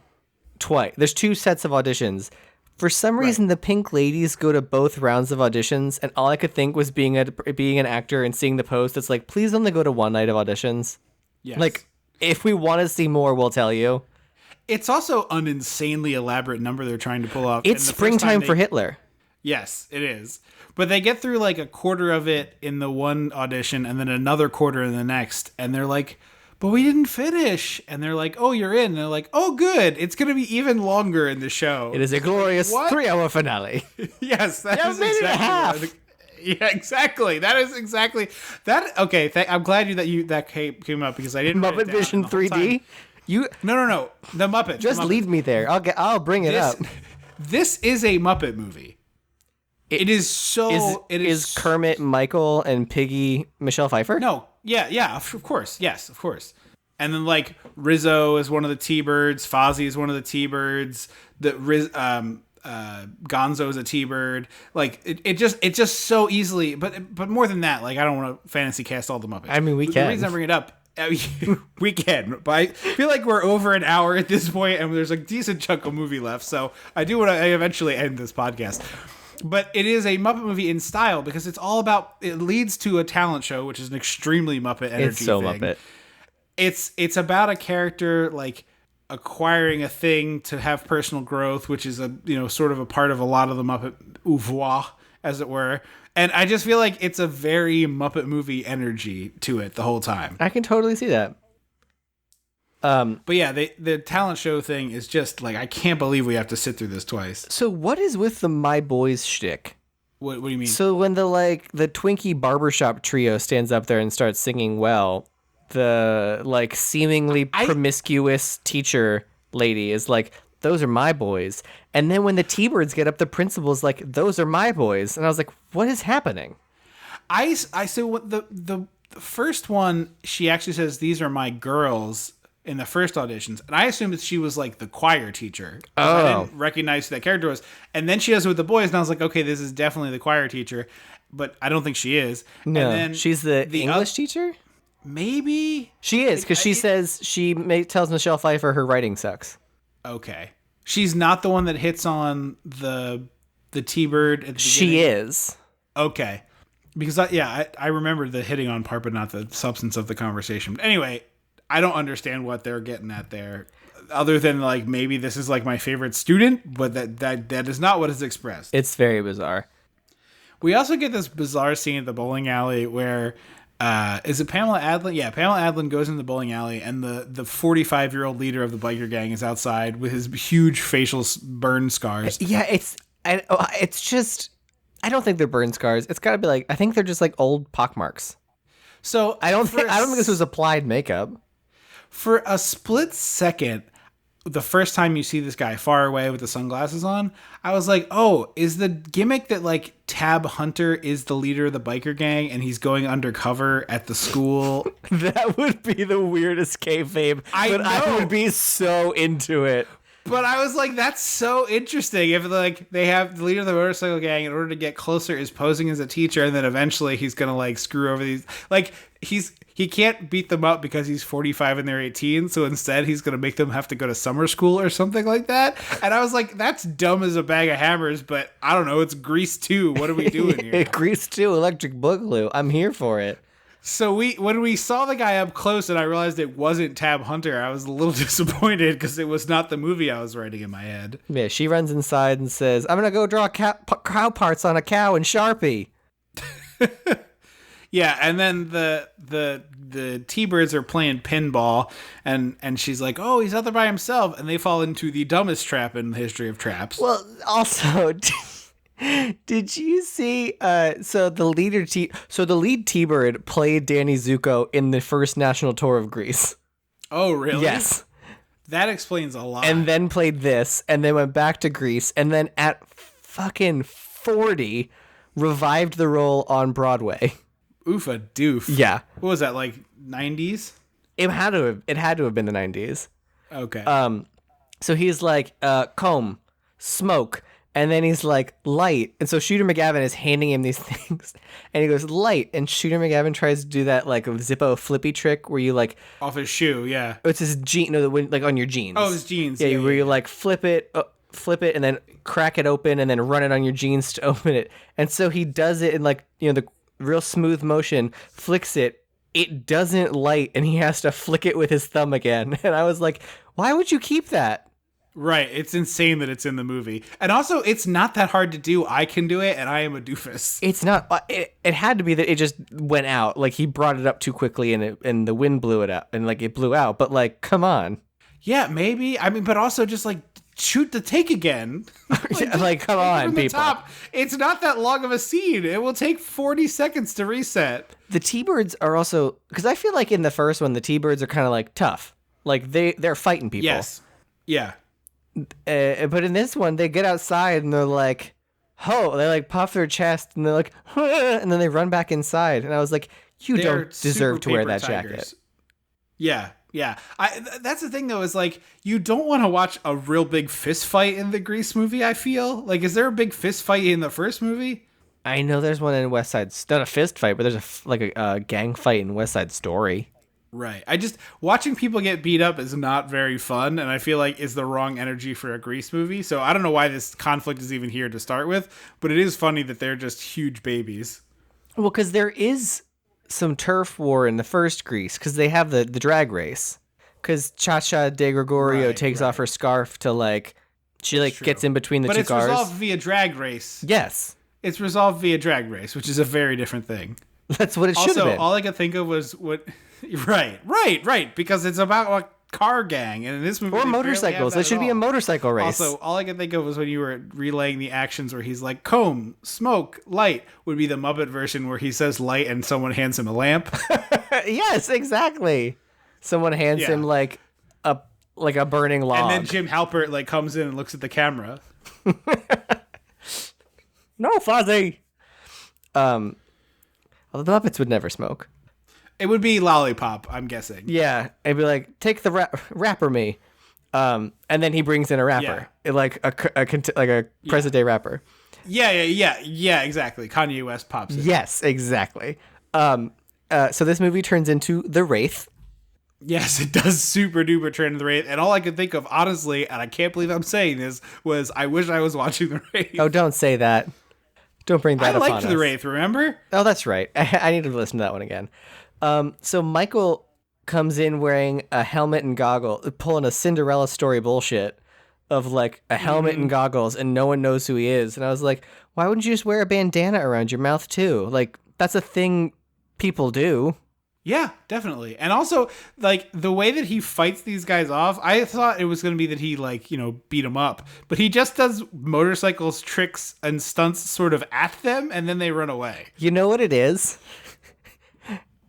Speaker 2: twice. There's two sets of auditions. For some reason, the Pink Ladies go to both rounds of auditions, and all I could think was being an actor and seeing the post. It's like, please only go to one night of auditions.
Speaker 1: Yes.
Speaker 2: Like, if we want to see more, we'll tell you.
Speaker 1: It's also an insanely elaborate number they're trying to pull off.
Speaker 2: It's Springtime for Hitler.
Speaker 1: Yes, it is. But they get through like a quarter of it in the one audition and then another quarter in the next. And they're like, but we didn't finish. And they're like, oh, you're in. And they're like, oh, good. It's going to be even longer in the show.
Speaker 2: It is a glorious 3-hour finale.
Speaker 1: Yes, that is
Speaker 2: exactly a half.
Speaker 1: Yeah, exactly. That is exactly that. Okay, I'm glad that came up because I didn't.
Speaker 2: Muppet Vision 3D.
Speaker 1: No. The Muppet.
Speaker 2: Just lead me there. I'll bring it up.
Speaker 1: This is a Muppet movie. It is so.
Speaker 2: Is Kermit Michael and Piggy Michelle Pfeiffer?
Speaker 1: No. Yeah. Of course. Yes, of course. And then like Rizzo is one of the T-Birds. Fozzie is one of the T-Birds. Gonzo is a T-Bird. Like it just so easily. But more than that, like I don't want to fantasy cast all the Muppets.
Speaker 2: I mean, we can.
Speaker 1: The reason I bring it up. We can, but I feel like we're over an hour at this point, and there's a decent chunk of movie left. So I do want to eventually end this podcast. But it is a Muppet movie in style because it's all about. It leads to a talent show, which is an extremely Muppet energy.
Speaker 2: It's so
Speaker 1: thing.
Speaker 2: Muppet.
Speaker 1: It's about a character like acquiring a thing to have personal growth, which is sort of a part of a lot of the Muppet oeuvre, as it were. And I just feel like it's a very Muppet movie energy to it the whole time.
Speaker 2: I can totally see that.
Speaker 1: But yeah, the talent show thing is just like, I can't believe we have to sit through this twice.
Speaker 2: So what is with the My Boys shtick?
Speaker 1: What do you mean?
Speaker 2: So when the Twinkie barbershop trio stands up there and starts singing well, the like seemingly promiscuous teacher lady is like, those are my boys. And then when the T-Birds get up, the principal's like, those are my boys. And I was like, what is happening?
Speaker 1: So the first one, she actually says, these are my girls in the first auditions. And I assumed that she was like the choir teacher. I didn't recognize who that character was. And then she does it with the boys. And I was like, okay, this is definitely the choir teacher. But I don't think she is.
Speaker 2: No,
Speaker 1: and then
Speaker 2: she's the English teacher?
Speaker 1: Maybe.
Speaker 2: She is, because she says tells Michelle Pfeiffer her writing sucks.
Speaker 1: Okay. She's not the one that hits on the T-Bird at the beginning?
Speaker 2: She is.
Speaker 1: Okay. Because, I remember the hitting on part, but not the substance of the conversation. But anyway, I don't understand what they're getting at there. Other than, like, maybe this is, like, my favorite student, but that is not what is expressed.
Speaker 2: It's very bizarre.
Speaker 1: We also get this bizarre scene at the bowling alley where... is it Pamela Adlon? Yeah, Pamela Adlon goes into the bowling alley, and the 45-year-old leader of the biker gang is outside with his huge facial burn scars.
Speaker 2: Yeah, it's just... I don't think they're burn scars. It's got to be like... I think they're just like old pockmarks.
Speaker 1: So
Speaker 2: I don't think this was applied makeup.
Speaker 1: For a split second, the first time you see this guy far away with the sunglasses on, I was like, oh, is the gimmick that like Tab Hunter is the leader of the biker gang and he's going undercover at the school?
Speaker 2: That would be the weirdest kayfabe. I would be so into it.
Speaker 1: But I was like, that's so interesting. If like they have the leader of the motorcycle gang, in order to get closer, is posing as a teacher, and then eventually he's gonna like screw over these. Like he can't beat them up because he's 45 and they're 18. So instead, he's gonna make them have to go to summer school or something like that. And I was like, that's dumb as a bag of hammers. But I don't know. It's Grease 2. What are we doing here?
Speaker 2: Grease 2, Electric Boogaloo. I'm here for it.
Speaker 1: So when we saw the guy up close and I realized it wasn't Tab Hunter, I was a little disappointed because it was not the movie I was writing in my head.
Speaker 2: Yeah, she runs inside and says, I'm going to go draw cow parts on a cow in Sharpie.
Speaker 1: Yeah, and then the T-Birds are playing pinball, and she's like, oh, he's out there by himself, and they fall into the dumbest trap in the history of traps.
Speaker 2: Well, also... Did you see? So the lead T-Bird played Danny Zuko in the first national tour of Greece.
Speaker 1: Oh, really?
Speaker 2: Yes.
Speaker 1: That explains a lot.
Speaker 2: And then played this, and then went back to Greece, and then at fucking 40, revived the role on Broadway.
Speaker 1: Oofa doof.
Speaker 2: Yeah.
Speaker 1: What was that, like 90s?
Speaker 2: It had to have been the 90s.
Speaker 1: Okay.
Speaker 2: So he's like, comb, smoke. And then he's like, light. And so Shooter McGavin is handing him these things. And he goes, light. And Shooter McGavin tries to do that like a Zippo flippy trick where you like...
Speaker 1: Off his shoe, yeah.
Speaker 2: It's his jean, no, like on your jeans.
Speaker 1: Oh, his jeans.
Speaker 2: Yeah, where you like flip it, and then crack it open and then run it on your jeans to open it. And so he does it in like, the real smooth motion, flicks it. It doesn't light and he has to flick it with his thumb again. And I was like, why would you keep that?
Speaker 1: Right, it's insane that it's in the movie. And also, it's not that hard to do. I can do it, and I am a doofus.
Speaker 2: It's not... It had to be that it just went out. Like, he brought it up too quickly, and the wind blew it up, and, like, it blew out. But, like, come on.
Speaker 1: Yeah, maybe. I mean, but also just, like, shoot the take again.
Speaker 2: Like, come on, people.
Speaker 1: Top. It's not that long of a scene. It will take 40 seconds to reset.
Speaker 2: The T-Birds are also... Because I feel like in the first one, the T-Birds are kind of, like, tough. Like, they're fighting people.
Speaker 1: Yes. Yeah.
Speaker 2: But in this one, they get outside and they're like, "Ho!" They like puff their chest and they're like, and then they run back inside. And I was like, "You don't deserve to wear that jacket."
Speaker 1: Yeah. That's the thing though, is like you don't want to watch a real big fist fight in the Grease movie. I feel like, is there a big fist fight in the first movie?
Speaker 2: I know there's one in West Side. It's not a fist fight, but there's a gang fight in West Side Story.
Speaker 1: Right. Watching people get beat up is not very fun, and I feel like is the wrong energy for a Grease movie. So I don't know why this conflict is even here to start with, but it is funny that they're just huge babies.
Speaker 2: Well, because there is some turf war in the first Grease, because they have the drag race. Because Cha-Cha De Gregorio takes off her scarf to gets in between the two cars.
Speaker 1: But it's resolved via drag race.
Speaker 2: Yes.
Speaker 1: It's resolved via drag race, which is a very different thing.
Speaker 2: That's what it should have been.
Speaker 1: Also, all I could think of was what... Right. Because it's about what car gang, and in this movie,
Speaker 2: Or
Speaker 1: they barely have
Speaker 2: motorcycles.
Speaker 1: that
Speaker 2: There should
Speaker 1: at
Speaker 2: be a
Speaker 1: all.
Speaker 2: motorcycle race.
Speaker 1: Also, all I could think of was when you were relaying the actions where he's like, comb, smoke, light, would be the Muppet version where he says light and someone hands him a lamp.
Speaker 2: Yes, exactly. Someone hands him like a burning log.
Speaker 1: And then Jim Halpert like comes in and looks at the camera.
Speaker 2: No, Fozzie. Although the Muppets would never smoke.
Speaker 1: It would be Lollipop, I'm guessing.
Speaker 2: Yeah, it'd be like, take the rapper me. And then he brings in a rapper. Like a present day rapper.
Speaker 1: Yeah, exactly. Kanye West pops in.
Speaker 2: Yes, exactly. So this movie turns into The Wraith.
Speaker 1: Yes, it does super duper turn into The Wraith. And all I could think of, honestly, and I can't believe I'm saying this, was I wish I was watching The Wraith.
Speaker 2: Oh, don't say that. Don't bring that
Speaker 1: I
Speaker 2: upon
Speaker 1: liked
Speaker 2: us.
Speaker 1: The Wraith, remember?
Speaker 2: Oh, that's right. I need to listen to that one again. So Michael comes in wearing a helmet and goggles, pulling a Cinderella story bullshit of like a helmet and goggles, and no one knows who he is. And I was like, why wouldn't you just wear a bandana around your mouth too? Like, that's a thing people do.
Speaker 1: Yeah, definitely. And also, like, the way that he fights these guys off, I thought it was going to be that he, like, beat them up. But he just does motorcycles, tricks, and stunts sort of at them, and then they run away.
Speaker 2: You know what it is?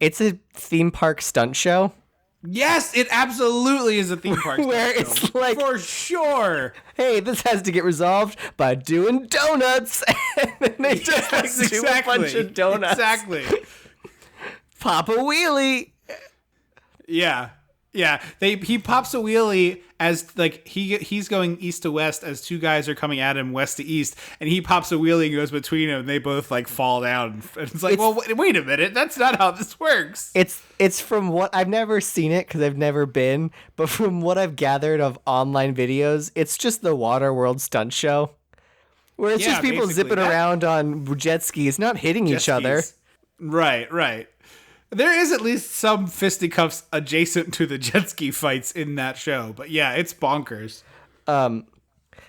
Speaker 2: It's a theme park stunt show.
Speaker 1: Yes, it absolutely is a theme park
Speaker 2: Where
Speaker 1: stunt
Speaker 2: it's
Speaker 1: show.
Speaker 2: like,
Speaker 1: For sure.
Speaker 2: hey, this has to get resolved by doing donuts. And then they just do a bunch of donuts.
Speaker 1: Exactly.
Speaker 2: Pop a wheelie.
Speaker 1: Yeah. He pops a wheelie as like he's going east to west as two guys are coming at him west to east, and he pops a wheelie and goes between them, and they both like fall down. And it's like, well, wait a minute, that's not how this works.
Speaker 2: It's from what I've never seen it because I've never been, but from what I've gathered of online videos, it's just the Waterworld stunt show where it's just people zipping around on jet skis, not hitting each other.
Speaker 1: Right. There is at least some fisticuffs adjacent to the jet ski fights in that show. But yeah, it's bonkers.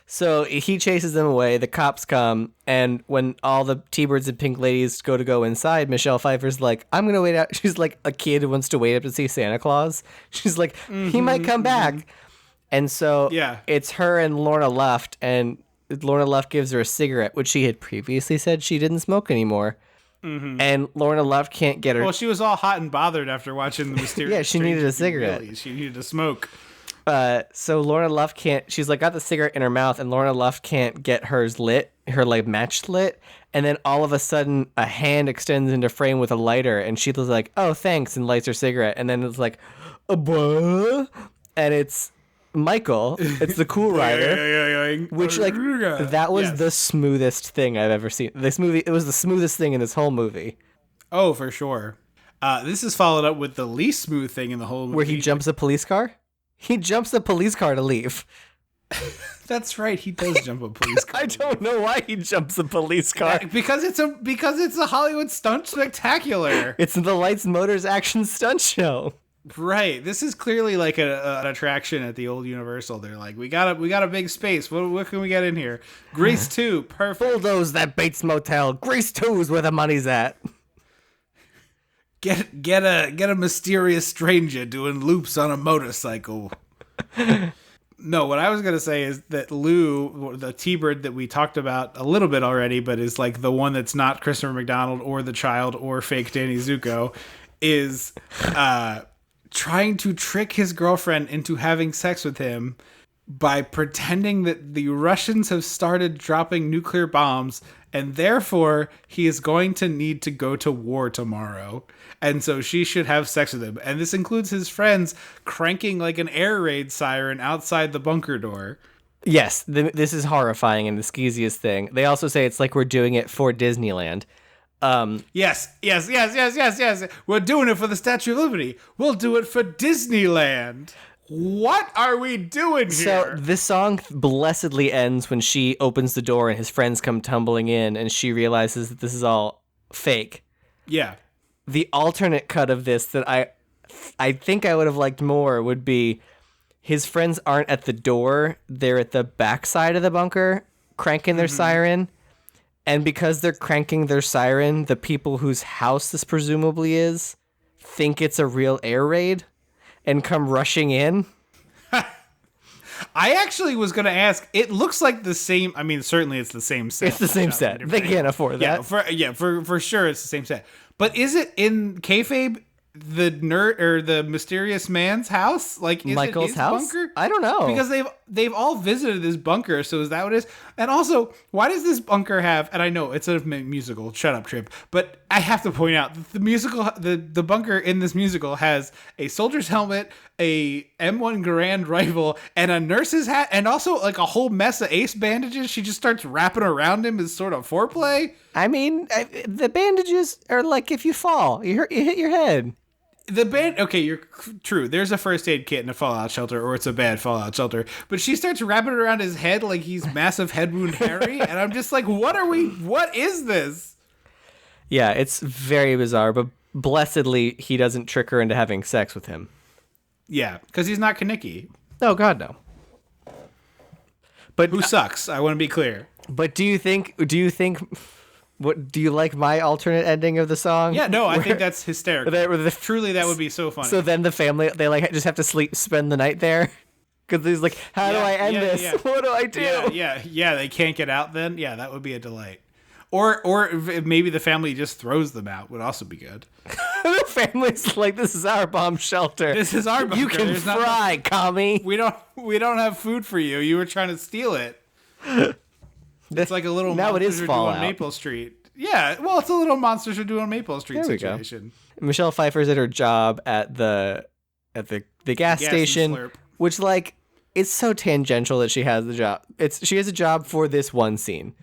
Speaker 2: So he chases them away. The cops come. And when all the T-Birds and Pink Ladies go inside, Michelle Pfeiffer's like, I'm going to wait out. She's like a kid who wants to wait up to see Santa Claus. She's like, he might come back. And so it's her and Lorna Luft. And Lorna Luft gives her a cigarette, which she had previously said she didn't smoke anymore. Mm-hmm. And Lorna Luft can't get her.
Speaker 1: Well, she was all hot and bothered after watching the mysterious.
Speaker 2: Yeah, she needed a cigarette.
Speaker 1: Really. She needed to smoke.
Speaker 2: So Lorna Luft can't. She's like got the cigarette in her mouth, and Lorna Luft can't get hers lit, her like match lit. And then all of a sudden, a hand extends into frame with a lighter, and she was like, "Oh, thanks," and lights her cigarette. And then it's like, "Buh," and it's Michael. It's the Cool Rider, which like that was the smoothest thing I've ever seen. This movie, it was the smoothest thing in this whole movie.
Speaker 1: Oh, for sure. This is followed up with the least smooth thing in the whole movie,
Speaker 2: where he jumps a police car. He jumps a police car to leave.
Speaker 1: That's right. He does jump a police car.
Speaker 2: I don't know why he jumps a police car.
Speaker 1: Because it's a Hollywood stunt spectacular.
Speaker 2: It's the Lights Motors action stunt show.
Speaker 1: Right. This is clearly like an attraction at the old Universal. They're like, we got a big space. What can we get in here? Grease 2, perfect.
Speaker 2: Bulldoze that Bates Motel. Grease 2 is where the money's at.
Speaker 1: Get a mysterious stranger doing loops on a motorcycle. No, what I was going to say is that Lou, the T-Bird that we talked about a little bit already, but is like the one that's not Christopher McDonald or the child or fake Danny Zuko, is trying to trick his girlfriend into having sex with him by pretending that the Russians have started dropping nuclear bombs and therefore he is going to need to go to war tomorrow. And so she should have sex with him. And this includes his friends cranking like an air raid siren outside the bunker door.
Speaker 2: Yes, this is horrifying and the skeeziest thing. They also say it's like we're doing it for Disneyland.
Speaker 1: Yes. We're doing it for the Statue of Liberty. We'll do it for Disneyland. What are we doing here?
Speaker 2: So this song blessedly ends when she opens the door and his friends come tumbling in and she realizes that this is all fake.
Speaker 1: Yeah.
Speaker 2: The alternate cut of this that I think I would have liked more would be his friends aren't at the door. They're at the backside of the bunker cranking their siren. And because they're cranking their siren, the people whose house this presumably is think it's a real air raid and come rushing in.
Speaker 1: I actually was going to ask. It looks like the same. I mean, certainly it's the same set.
Speaker 2: It's the same set. They can't afford that.
Speaker 1: For sure, it's the same set. But is it in kayfabe the nerd or the mysterious man's house? Like, is
Speaker 2: Michael's
Speaker 1: it his
Speaker 2: house?
Speaker 1: bunker?
Speaker 2: I don't know.
Speaker 1: Because they've all visited his bunker. So is that what it is? And also, why does this bunker have? And I know it's a musical. Shut up, Trip. But I have to point out that the bunker in this musical has a soldier's helmet, a M1 Garand rifle, and a nurse's hat, and also like a whole mess of ace bandages. She just starts wrapping around him as sort of foreplay.
Speaker 2: I mean, the bandages are like if you fall, you hit your head.
Speaker 1: Okay, you're true. There's a first aid kit in a fallout shelter, or it's a bad fallout shelter. But she starts wrapping it around his head like he's massive head wound Harry, and I'm just like, what is this?
Speaker 2: Yeah, it's very bizarre, but blessedly he doesn't trick her into having sex with him.
Speaker 1: Yeah, because he's not Kaneki.
Speaker 2: Oh God, no. But
Speaker 1: who sucks? I want to be clear.
Speaker 2: But do you think? What do you like my alternate ending of the song?
Speaker 1: Yeah, no, I think that's hysterical. Truly, that would be so funny.
Speaker 2: So then the family, they like just have to spend the night there because he's like, how do I end this?
Speaker 1: Yeah.
Speaker 2: What do I do?
Speaker 1: Yeah. They can't get out. Then that would be a delight. Or maybe the family just throws them out would also be good.
Speaker 2: The family's like, this is our bomb shelter.
Speaker 1: This is our bunker.
Speaker 2: You can fry, commie.
Speaker 1: We don't have food for you. You were trying to steal it. It's like a little
Speaker 2: now it is Fallout
Speaker 1: on Maple Street. Yeah, well, it's a little Monsters Are Due on Maple Street
Speaker 2: there
Speaker 1: situation.
Speaker 2: Michelle Pfeiffer's at her job at the gas station, which like it's so tangential that she has the job. She has a job for this one scene.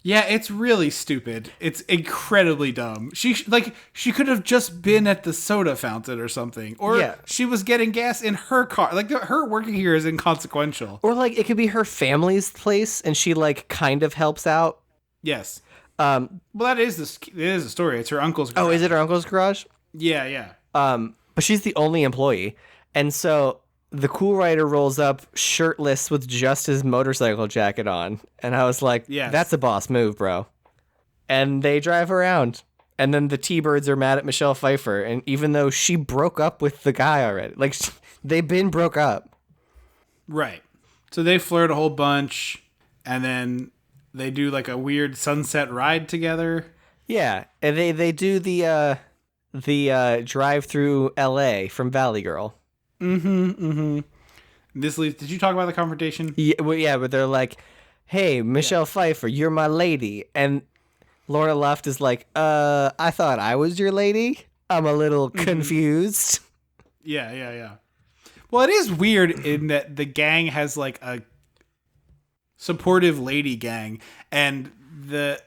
Speaker 1: Yeah, it's really stupid. It's incredibly dumb. She could have just been at the soda fountain or something. Or she was getting gas in her car. Like, her working here is inconsequential.
Speaker 2: Or, like, it could be her family's place, and she, like, kind of helps out.
Speaker 1: Yes. Well, it is a story. It's her uncle's garage.
Speaker 2: Oh, is it her uncle's garage?
Speaker 1: Yeah.
Speaker 2: But she's the only employee. And so the cool writer rolls up shirtless with just his motorcycle jacket on. And I was like, that's a boss move, bro. And they drive around. And then the T-Birds are mad at Michelle Pfeiffer. And even though she broke up with the guy already, like, they've been broke up.
Speaker 1: Right. So they flirt a whole bunch. And then they do like a weird sunset ride together. Yeah.
Speaker 2: And they do the drive through LA from Valley Girl.
Speaker 1: This leads. Did you talk about the confrontation?
Speaker 2: Yeah, but they're like, "Hey, Michelle Pfeiffer, you're my lady," and Lorna Luft is like, I thought I was your lady. I'm a little confused."
Speaker 1: Yeah. Well, it is weird in that the gang has like a supportive lady gang, and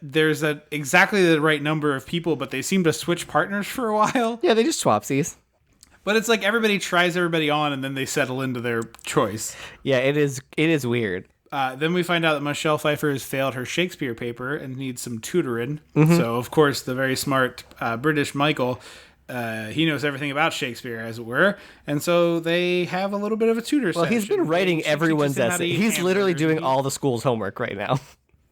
Speaker 1: there's exactly the right number of people, but they seem to switch partners for a while.
Speaker 2: Yeah, they just swapsies.
Speaker 1: But it's like everybody tries everybody on, and then they settle into their choice.
Speaker 2: Yeah, it is weird.
Speaker 1: Then we find out that Michelle Pfeiffer has failed her Shakespeare paper and needs some tutoring. So, of course, the very smart British Michael, he knows everything about Shakespeare, as it were. And so they have a little bit of a tutor session.
Speaker 2: Well, he's been writing everyone's essay. He's literally doing all the school's homework right now.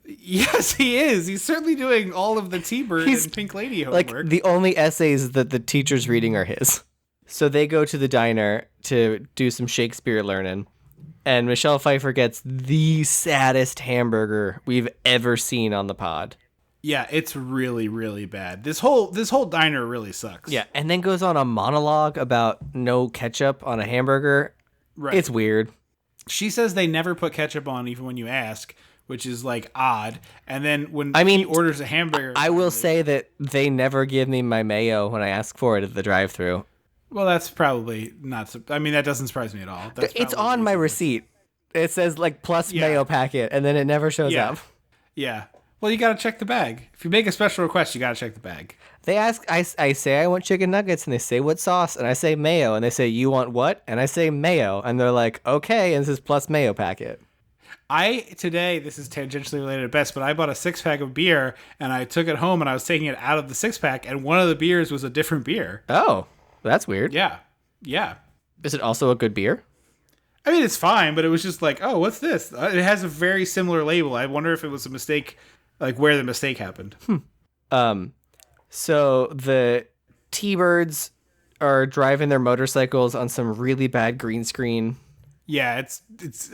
Speaker 1: Yes, he is. He's certainly doing all of the T-Bird and Pink Lady homework.
Speaker 2: Like, the only essays that the teacher's reading are his. So they go to the diner to do some Shakespeare learning, and Michelle Pfeiffer gets the saddest hamburger we've ever seen on the pod.
Speaker 1: Yeah, it's really, really bad. This whole diner really sucks.
Speaker 2: Yeah, and then goes on a monologue about no ketchup on a hamburger. Right. It's weird.
Speaker 1: She says they never put ketchup on even when you ask, which is like odd. And then when he orders a hamburger,
Speaker 2: I will say that they never give me my mayo when I ask for it at the drive-thru.
Speaker 1: Well, that's probably not. I mean, that doesn't surprise me at all.
Speaker 2: It's on my receipt. It says like plus mayo packet, and then it never shows up.
Speaker 1: Yeah. Well, you got to check the bag. If you make a special request, you got to check the bag.
Speaker 2: They ask, I say I want chicken nuggets, and they say what sauce, and I say mayo, and they say you want what, and I say mayo, and they're like okay, and this is plus mayo packet.
Speaker 1: Today, this is tangentially related at best, but I bought a 6-pack of beer, and I took it home, and I was taking it out of the 6-pack, and one of the beers was a different beer.
Speaker 2: Oh. That's weird.
Speaker 1: Yeah.
Speaker 2: Is it also a good beer?
Speaker 1: I mean, it's fine, but it was just like, oh, what's this? It has a very similar label. I wonder if it was a mistake, like where the mistake happened.
Speaker 2: So the T-Birds are driving their motorcycles on some really bad green screen.
Speaker 1: Yeah, it's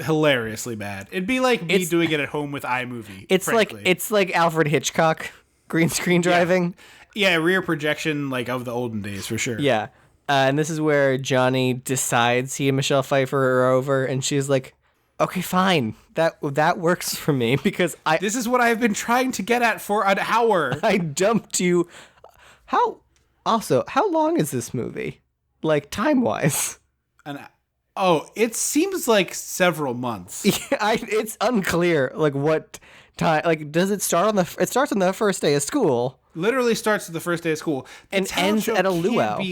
Speaker 1: hilariously bad. It'd be like me doing it at home with iMovie.
Speaker 2: It's
Speaker 1: frankly.
Speaker 2: like Alfred Hitchcock green screen driving.
Speaker 1: Yeah, rear projection like of the olden days for sure.
Speaker 2: Yeah. And this is where Johnny decides he and Michelle Pfeiffer are over, and she's like, okay, fine. That works for me because
Speaker 1: This is what I've been trying to get at for an hour.
Speaker 2: I dumped you. How long is this movie? Like time-wise?
Speaker 1: It seems like several months.
Speaker 2: Yeah, it's unclear like what time. Like, does it start on it starts on the first day of school?
Speaker 1: Literally starts the first day of school.
Speaker 2: And ends at a luau.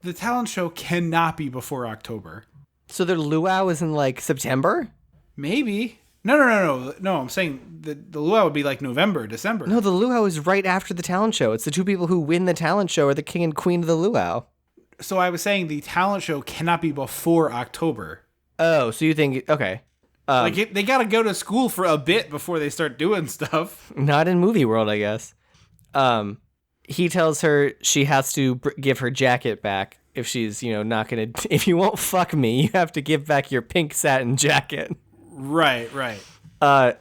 Speaker 1: The talent show cannot be before October.
Speaker 2: So their luau is in like September?
Speaker 1: Maybe. No. I'm saying the luau would be like November, December.
Speaker 2: No, the luau is right after the talent show. It's the two people who win the talent show are the king and queen of the luau.
Speaker 1: So I was saying the talent show cannot be before October.
Speaker 2: Oh, so you think, okay.
Speaker 1: They got to go to school for a bit before they start doing stuff.
Speaker 2: Not in movie world, I guess. He tells her she has to give her jacket back if she's, not going to... If you won't fuck me, you have to give back your pink satin jacket.
Speaker 1: Right.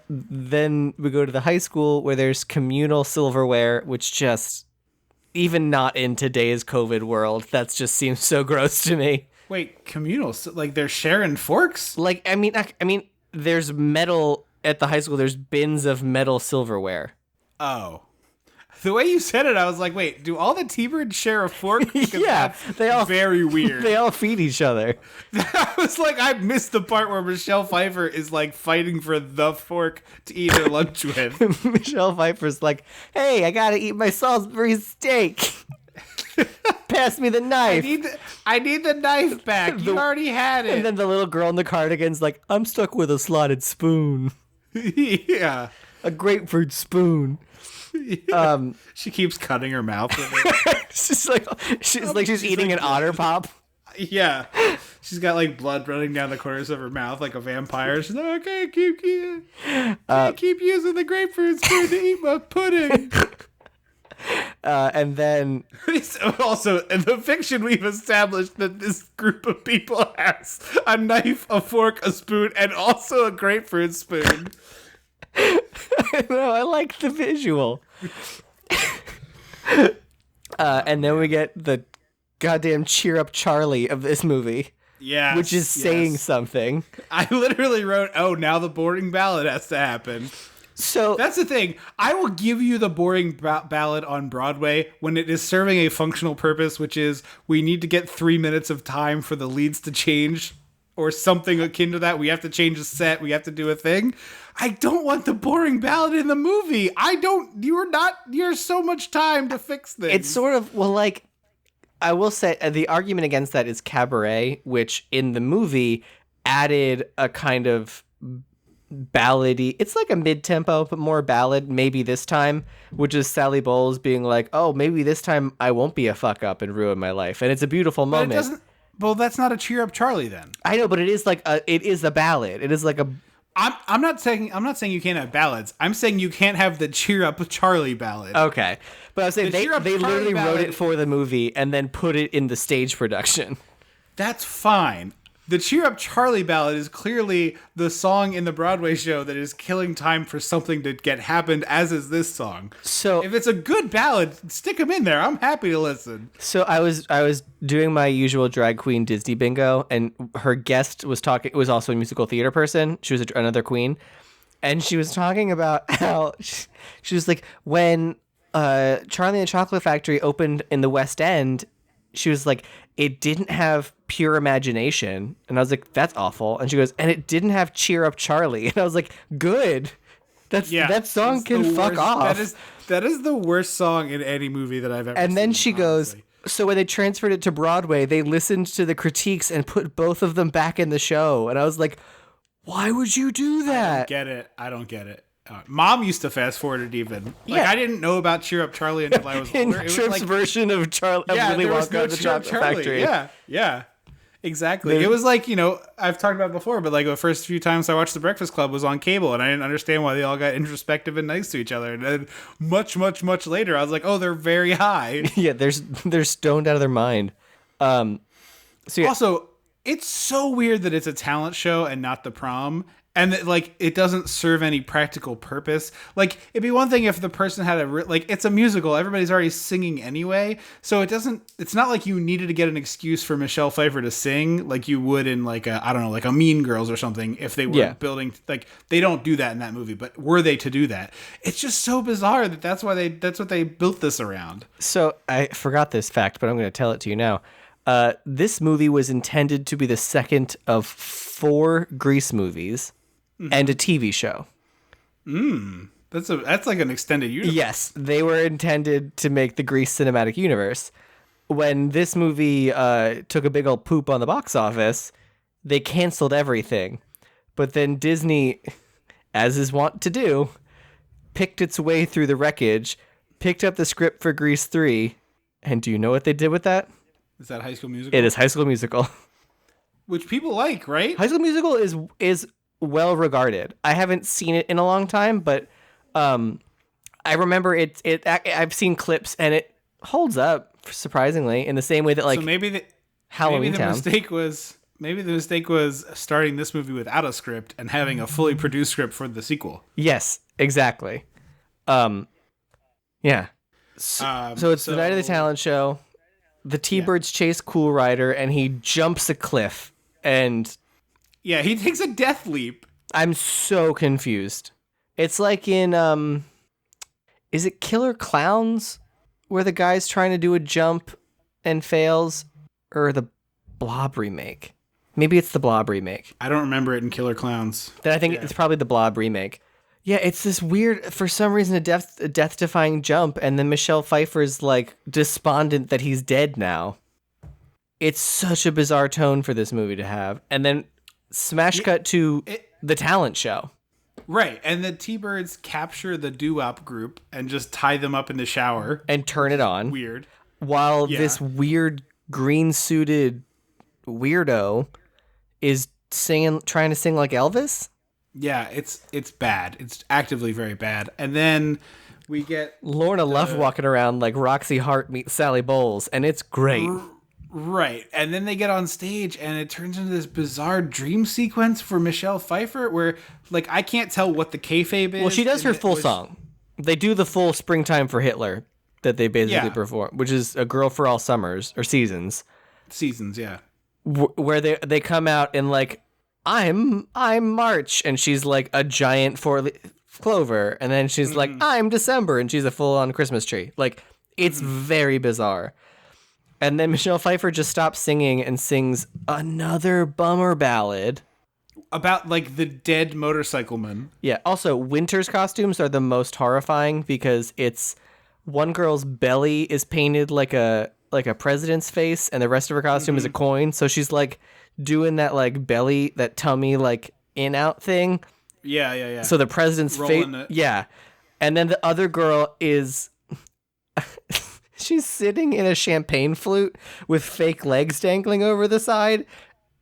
Speaker 2: Then we go to the high school where there's communal silverware, which just... Even not in today's COVID world, that just seems so gross to me.
Speaker 1: Wait, communal? Like they're sharing forks?
Speaker 2: Like, I mean, there's metal at the high school. There's bins of metal silverware.
Speaker 1: Oh, the way you said it, I was like, wait, do all the T-Birds share a fork?
Speaker 2: Yeah,
Speaker 1: they all very weird.
Speaker 2: They all feed each other.
Speaker 1: I was like, I missed the part where Michelle Pfeiffer is like fighting for the fork to eat her lunch with.
Speaker 2: Michelle Pfeiffer's like, hey, I gotta eat my Salisbury steak. Pass me the knife.
Speaker 1: I need the knife back. You already had it.
Speaker 2: And then the little girl in the cardigan's like, I'm stuck with a slotted spoon.
Speaker 1: Yeah.
Speaker 2: A grapefruit spoon.
Speaker 1: Yeah. She keeps cutting her mouth with it.
Speaker 2: she's eating an otter pop.
Speaker 1: Yeah. She's got like blood running down the corners of her mouth like a vampire. She's like, okay, keep using the grapefruit spoon to eat my pudding.
Speaker 2: And then
Speaker 1: also in the fiction we've established that this group of people has a knife, a fork, a spoon, and also a grapefruit spoon.
Speaker 2: No, I like the visual. And then we get the goddamn cheer up Charlie of this movie.
Speaker 1: Yeah,
Speaker 2: which is saying something.
Speaker 1: I literally wrote, "Oh, now the boring ballad has to happen."
Speaker 2: So
Speaker 1: that's the thing. I will give you the boring ballad on Broadway when it is serving a functional purpose, which is we need to get 3 minutes of time for the leads to change or something akin to that. We have to change a set. We have to do a thing. I don't want the boring ballad in the movie. You're so much time to fix things.
Speaker 2: It's sort of, well, like, I will say the argument against that is Cabaret, which in the movie added a kind of ballady. It's like a mid-tempo, but more ballad, maybe this time, which is Sally Bowles being like, oh, maybe this time I won't be a fuck up and ruin my life. And it's a beautiful moment.
Speaker 1: But it doesn't, well, that's not a cheer up Charlie then.
Speaker 2: I know, but it is like it is a ballad. It is like a...
Speaker 1: I'm not saying you can't have ballads. I'm saying you can't have the cheer up Charlie ballad.
Speaker 2: Okay. But I was saying they literally wrote it for the movie and then put it in the stage production.
Speaker 1: That's fine. The Cheer Up Charlie ballad is clearly the song in the Broadway show that is killing time for something to get happened, as is this song. So if it's a good ballad, stick them in there. I'm happy to listen.
Speaker 2: So I was doing my usual drag queen Disney bingo, and her guest was talking. It was also a musical theater person. She was another queen, and she was talking about how she was like, when Charlie and the Chocolate Factory opened in the West End, she was like, it didn't have pure imagination. And I was like, that's awful. And she goes, and it didn't have Cheer Up Charlie. And I was like, good. That song can fuck off.
Speaker 1: That is the worst song in any movie that I've ever seen.
Speaker 2: And then she goes, so when they transferred it to Broadway, they listened to the critiques and put both of them back in the show. And I was like, why would you do that?
Speaker 1: I don't get it. Mom used to fast forward it even. I didn't know about Cheer Up Charlie until I was older.
Speaker 2: In Tripp's version of Charlie,
Speaker 1: Willy
Speaker 2: Wonka and the Chocolate Factory.
Speaker 1: Yeah, exactly. It was like, I've talked about it before, but like the first few times I watched The Breakfast Club was on cable, and I didn't understand why they all got introspective and nice to each other. And then much, much, much later, I was like, oh, they're very high.
Speaker 2: Yeah, they're stoned out of their mind.
Speaker 1: Also, It's so weird that it's a talent show and not the prom. And that, like, it doesn't serve any practical purpose. Like, it'd be one thing if the person had it's a musical. Everybody's already singing anyway. So it's not like you needed to get an excuse for Michelle Pfeiffer to sing like you would in, like, a Mean Girls or something if they were building, like, they don't do that in that movie. But were they to do that? It's just so bizarre that's what they built this around.
Speaker 2: So I forgot this fact, but I'm going to tell it to you now. This movie was intended to be the second of 4 Grease movies. And a TV show.
Speaker 1: That's like an extended universe.
Speaker 2: Yes, they were intended to make the Grease cinematic universe. When this movie took a big old poop on the box office, they canceled everything. But then Disney, as is wont to do, picked its way through the wreckage, picked up the script for Grease 3, and do you know what they did with that?
Speaker 1: Is that High School Musical?
Speaker 2: It is High School Musical.
Speaker 1: Which people like, right?
Speaker 2: High School Musical is well regarded. I haven't seen it in a long time, but I remember it. I've seen clips and it holds up surprisingly in the same way that, like,
Speaker 1: so maybe
Speaker 2: Halloween Town.
Speaker 1: Maybe the mistake was starting this movie without a script and having a fully produced script for the sequel.
Speaker 2: Yes, exactly. Yeah. So it's the night of the talent show. The T-Birds chase Cool Rider and he jumps a cliff and.
Speaker 1: Yeah, he takes a death leap.
Speaker 2: I'm so confused. It's like in, is it Killer Clowns where the guy's trying to do a jump and fails? Or the Blob remake? Maybe it's the Blob remake.
Speaker 1: I don't remember it in Killer Clowns.
Speaker 2: Then I think it's probably the Blob remake. Yeah, it's this weird, for some reason, a death-defying jump, and then Michelle Pfeiffer's, like, despondent that he's dead now. It's such a bizarre tone for this movie to have. And then smash cut to the talent show.
Speaker 1: Right, and the T-Birds capture the doo-wop group and just tie them up in the shower.
Speaker 2: And turn it on.
Speaker 1: Weird.
Speaker 2: While this weird green-suited weirdo is trying to sing like Elvis.
Speaker 1: Yeah, it's bad. It's actively very bad. And then we get
Speaker 2: Lorna Luft walking around like Roxy Hart meets Sally Bowles, and it's great.
Speaker 1: Right. And then they get on stage and it turns into this bizarre dream sequence for Michelle Pfeiffer where, like, I can't tell what the kayfabe is.
Speaker 2: Well, she does her full song. They do the full Springtime for Hitler that they basically perform, which is A Girl for All Summers, or Seasons.
Speaker 1: Seasons, yeah.
Speaker 2: Where they come out in, like, I'm March, and she's like a giant clover, and then she's like, I'm December, and she's a full-on Christmas tree. Like, it's very bizarre. And then Michelle Pfeiffer just stops singing and sings another bummer ballad.
Speaker 1: About, like, the dead motorcycle man.
Speaker 2: Yeah, also, Winter's costumes are the most horrifying because it's one girl's belly is painted like a president's face, and the rest of her costume is a coin, so she's, like, doing that, like, belly, that tummy, like, in-out thing.
Speaker 1: Yeah.
Speaker 2: So the president's face... Yeah. And then the other girl is... She's sitting in a champagne flute with fake legs dangling over the side.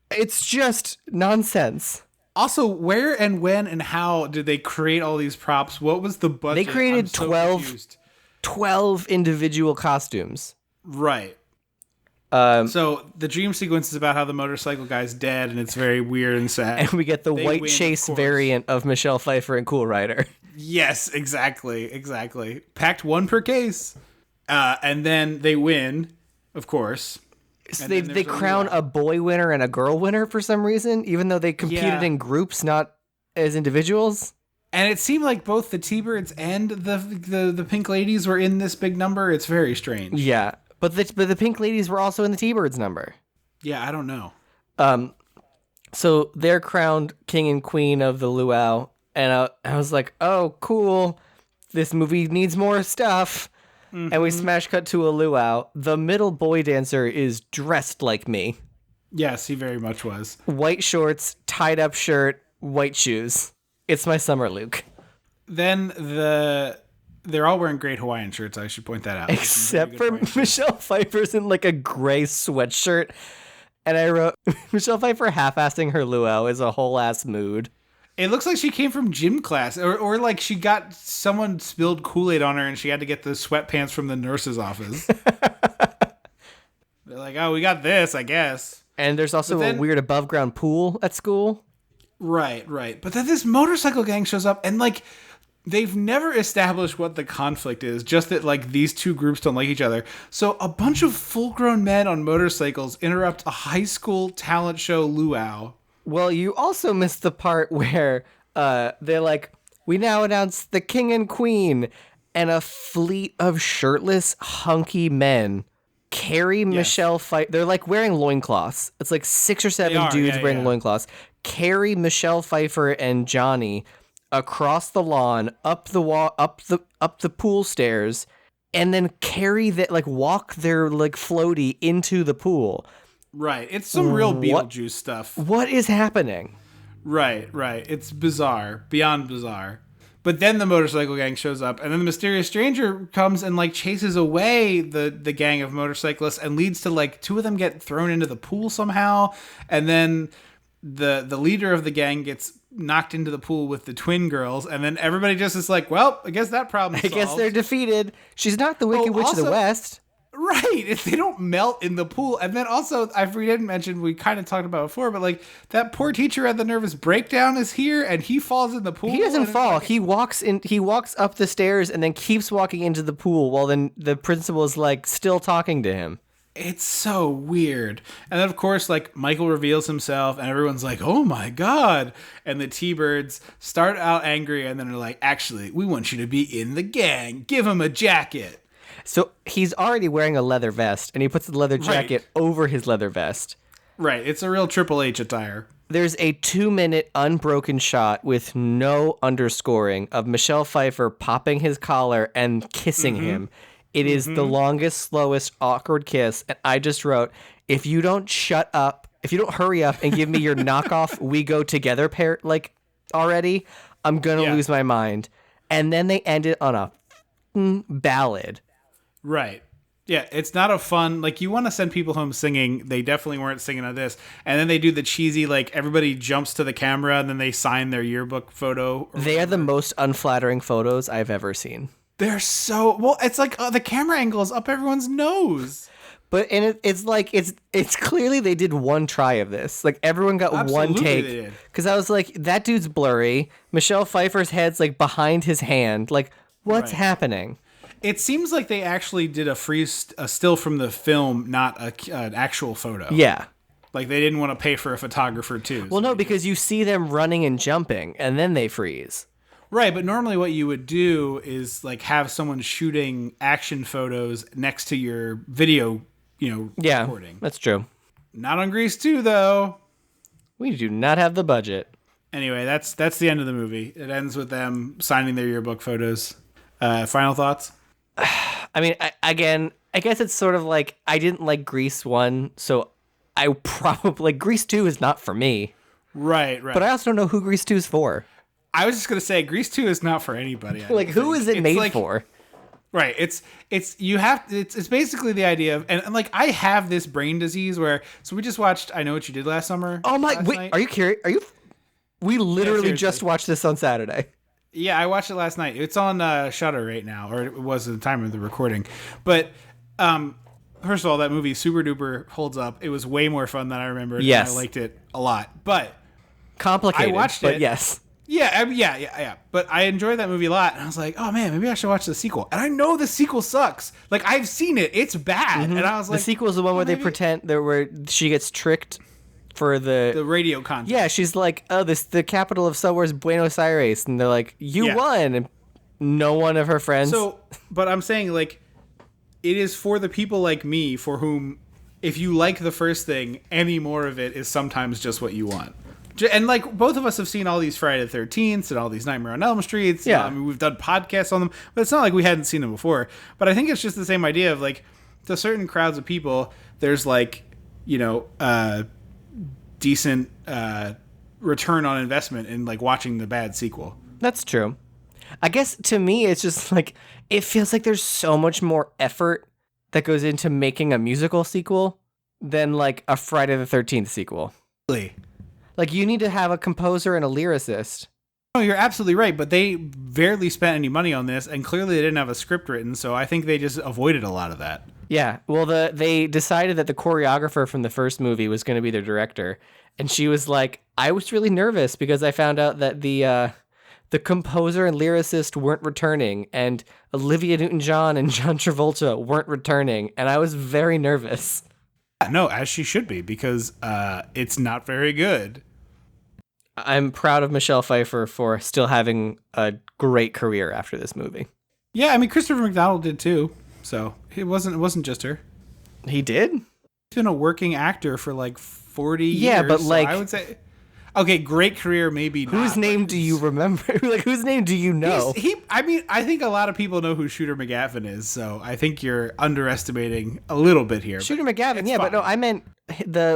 Speaker 2: It's just nonsense.
Speaker 1: Also, where and when and how did they create all these props? What was the budget?
Speaker 2: They created 12 individual costumes.
Speaker 1: Right. So the dream sequence is about how the motorcycle guy's dead, and it's very weird and sad.
Speaker 2: And we get the white chase variant of Michelle Pfeiffer and Cool Rider.
Speaker 1: Yes, exactly. Packed one per case. And then they win, of course.
Speaker 2: So they crown a boy winner and a girl winner for some reason, even though they competed in groups, not as individuals.
Speaker 1: And it seemed like both the T-Birds and the Pink Ladies were in this big number. It's very strange.
Speaker 2: Yeah, but the Pink Ladies were also in the T-Birds number.
Speaker 1: Yeah, I don't know.
Speaker 2: So they're crowned king and queen of the luau, and I was like, oh, cool. This movie needs more stuff. And we smash cut to a luau. The middle boy dancer is dressed like me.
Speaker 1: Yes, he very much was.
Speaker 2: White shorts, tied up shirt, white shoes. It's my summer Luke.
Speaker 1: Then they're all wearing great Hawaiian shirts. I should point that out.
Speaker 2: Except for Michelle Pfeiffer's in like a gray sweatshirt. And I wrote, Michelle Pfeiffer half-assing her luau is a whole ass mood.
Speaker 1: It looks like she came from gym class, or like she got someone spilled Kool-Aid on her and she had to get the sweatpants from the nurse's office. They're like, oh, we got this, I guess.
Speaker 2: And there's also a weird above ground pool at school.
Speaker 1: Right. But then this motorcycle gang shows up, and like they've never established what the conflict is, just that like these two groups don't like each other. So a bunch of full-grown men on motorcycles interrupt a high school talent show luau.
Speaker 2: Well, you also missed the part where they're like, we now announce the king and queen, and a fleet of shirtless, hunky men carry Michelle Pfeiffer. They're like wearing loincloths. It's like 6 or 7 dudes wearing loincloths. Carry Michelle Pfeiffer and Johnny across the lawn, up the wall, up the pool stairs, and then walk their like floaty into the pool.
Speaker 1: Right. It's some real Beetlejuice stuff.
Speaker 2: What is happening?
Speaker 1: Right. It's bizarre, beyond bizarre. But then the motorcycle gang shows up, and then the mysterious stranger comes and like chases away the gang of motorcyclists, and leads to like 2 of them get thrown into the pool somehow, and then the leader of the gang gets knocked into the pool with the twin girls, and then everybody just is like, well, I guess that problem's solved.
Speaker 2: I guess they're defeated. She's not the Wicked Witch of the West.
Speaker 1: Right. If they don't melt in the pool. And then also, we didn't mention, we kind of talked about it before, but like that poor teacher had the nervous breakdown is here, and he falls in the pool.
Speaker 2: He doesn't fall. He walks up the stairs and then keeps walking into the pool while then the principal is like still talking to him.
Speaker 1: It's so weird. And then of course, like Michael reveals himself, and everyone's like, oh my God. And the T-Birds start out angry, and then they're like, actually, we want you to be in the gang. Give him a jacket.
Speaker 2: So he's already wearing a leather vest, and he puts the leather jacket over his leather vest.
Speaker 1: Right. It's a real Triple H attire.
Speaker 2: There's a 2-minute unbroken shot with no underscoring of Michelle Pfeiffer popping his collar and kissing him. It is the longest, slowest, awkward kiss. And I just wrote, if you don't shut up, if you don't hurry up and give me your knockoff We Go Together pair, like already, I'm going to lose my mind. And then they end it on a ballad.
Speaker 1: Right. Yeah, it's not a fun, like, you want to send people home singing. They definitely weren't singing on this. And then they do the cheesy, like, everybody jumps to the camera and then they sign their yearbook photo.
Speaker 2: They are the most unflattering photos I've ever seen.
Speaker 1: They're so, well, it's like the camera angle is up everyone's nose.
Speaker 2: But it's clearly they did one try of this. Like, everyone got
Speaker 1: Absolutely
Speaker 2: one take. Because I was like, that dude's blurry. Michelle Pfeiffer's head's, like, behind his hand. Like, what's happening?
Speaker 1: It seems like they actually did a still from the film, not an actual photo.
Speaker 2: Yeah.
Speaker 1: Like, they didn't want to pay for a photographer, too.
Speaker 2: Well, no, because you see them running and jumping, and then they freeze.
Speaker 1: Right, but normally what you would do is, like, have someone shooting action photos next to your video, recording.
Speaker 2: That's true.
Speaker 1: Not on Grease 2, though.
Speaker 2: We do not have the budget.
Speaker 1: Anyway, that's the end of the movie. It ends with them signing their yearbook photos. Final thoughts?
Speaker 2: I mean, I guess it's sort of like I didn't like Grease 1, so I probably Grease 2 is not for me.
Speaker 1: Right.
Speaker 2: But I also don't know who Grease 2 is for.
Speaker 1: I was just gonna say Grease 2 is not for anybody.
Speaker 2: Like, who is it made for?
Speaker 1: Right. It's basically the idea of, and like I have this brain disease where, so we just watched I Know What You Did Last Summer.
Speaker 2: Oh my! Wait,
Speaker 1: night.
Speaker 2: Are you curious? We literally just watched this on Saturday.
Speaker 1: Yeah, I watched it last night. It's on Shudder right now, or it was at the time of the recording. But first of all, that movie super duper holds up. It was way more fun than I remembered.
Speaker 2: Yes,
Speaker 1: and I liked it a lot. But
Speaker 2: complicated.
Speaker 1: I watched
Speaker 2: but
Speaker 1: it.
Speaker 2: Yes.
Speaker 1: Yeah. But I enjoyed that movie a lot, and I was like, oh man, maybe I should watch the sequel. And I know the sequel sucks. Like, I've seen it; it's bad. And I was like,
Speaker 2: the sequel is the one where they pretend where she gets tricked for the
Speaker 1: radio content.
Speaker 2: Yeah, she's like, oh, the capital of somewhere is Buenos Aires, and they're like, you won, and no one of her friends.
Speaker 1: So, but I'm saying, like, it is for the people like me for whom, if you like the first thing, any more of it is sometimes just what you want. And like, both of us have seen all these Friday the 13th and all these Nightmare on Elm Streets.
Speaker 2: Yeah.
Speaker 1: I mean, we've done podcasts on them, but it's not like we hadn't seen them before. But I think it's just the same idea of, like, to certain crowds of people, there's like, decent return on investment in like watching the bad sequel.
Speaker 2: That's true. I guess to me it's just like it feels like there's so much more effort that goes into making a musical sequel than like a Friday the 13th sequel.
Speaker 1: Really?
Speaker 2: Like, you need to have a composer and a lyricist.
Speaker 1: No, you're absolutely right, but they barely spent any money on this, and clearly they didn't have a script written, so I think they just avoided a lot of that.
Speaker 2: Yeah, well, they decided that the choreographer from the first movie was going to be their director, and she was like, "I was really nervous because I found out that the composer and lyricist weren't returning, and Olivia Newton-John and John Travolta weren't returning, and I was very nervous."
Speaker 1: No, as she should be, because it's not very good.
Speaker 2: I'm proud of Michelle Pfeiffer for still having a great career after this movie.
Speaker 1: Yeah, I mean, Christopher McDonald did too, so it wasn't just her.
Speaker 2: He did?
Speaker 1: He's been a working actor for like 40 years.
Speaker 2: Yeah, but like,
Speaker 1: so I would say, okay, great career, maybe not.
Speaker 2: Whose name do you remember? Like, whose name do you know?
Speaker 1: I mean, I think a lot of people know who Shooter McGavin is, so I think you're underestimating a little bit here.
Speaker 2: Shooter McGavin,
Speaker 1: it's
Speaker 2: yeah,
Speaker 1: fine.
Speaker 2: but no, I meant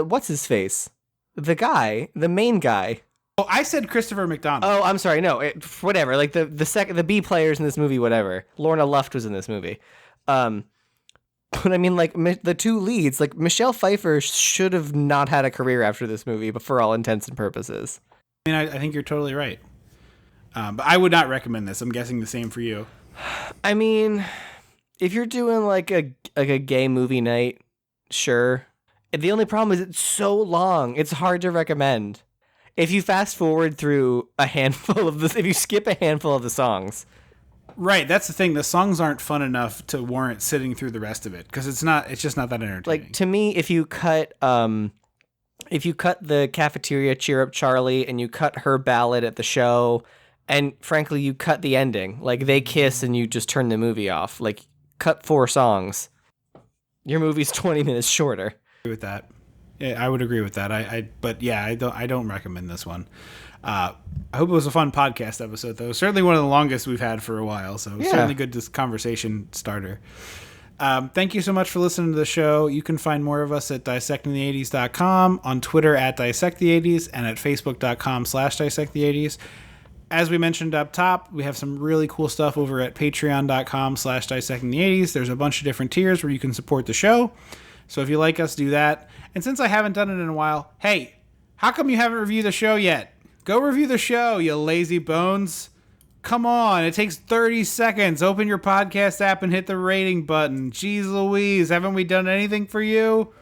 Speaker 2: what's his face? The main guy.
Speaker 1: Oh, I said Christopher McDonald.
Speaker 2: Oh, I'm sorry, no, whatever. Like the B players in this movie, whatever. Lorna Luft was in this movie. But I mean, like, the two leads, like, Michelle Pfeiffer should have not had a career after this movie, but for all intents and purposes.
Speaker 1: I mean, I think you're totally right. But I would not recommend this. I'm guessing the same for you.
Speaker 2: I mean, if you're doing like a gay movie night, sure. The only problem is it's so long. It's hard to recommend. If you fast forward through a handful of this, if you skip a handful of the songs.
Speaker 1: Right, that's the thing. The songs aren't fun enough to warrant sitting through the rest of it because it's just not that entertaining.
Speaker 2: Like, to me, if you cut the cafeteria Cheer Up Charlie and you cut her ballad at the show, and frankly, you cut the ending, like they kiss and you just turn the movie off, like cut 4 songs, your movie's 20 minutes shorter.
Speaker 1: I agree with that. Yeah, I would agree with that. But yeah, I don't recommend this one. I hope it was a fun podcast episode, though. Certainly one of the longest we've had for a while, so certainly good conversation starter. Thank you so much for listening to the show. You can find more of us at dissectingthe80s.com, on Twitter at dissectthE80s, and at facebook.com/dissectthE80s. As we mentioned up top, we have some really cool stuff over at patreon.com/dissectingthe80s. There's a bunch of different tiers where you can support the show. So if you like us, do that. And since I haven't done it in a while, hey, how come you haven't reviewed the show yet? Go review the show, you lazy bones. Come on, it takes 30 seconds. Open your podcast app and hit the rating button. Jeez Louise, haven't we done anything for you?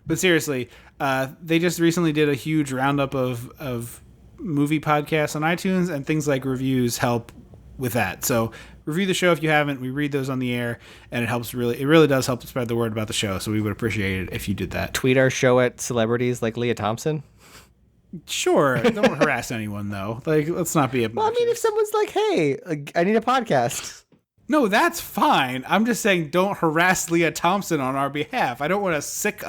Speaker 1: But seriously, they just recently did a huge roundup of movie podcasts on iTunes, and things like reviews help with that. So review the show if you haven't. We read those on the air, and it really does help spread the word about the show. So we would appreciate it if you did that.
Speaker 2: Tweet our show at celebrities like Leah Thompson.
Speaker 1: Sure. Don't harass anyone, though. Like, let's not be obnoxious.
Speaker 2: Well, I mean, if someone's like, hey, I need a podcast.
Speaker 1: No, that's fine. I'm just saying don't harass Leah Thompson on our behalf. I don't want to sick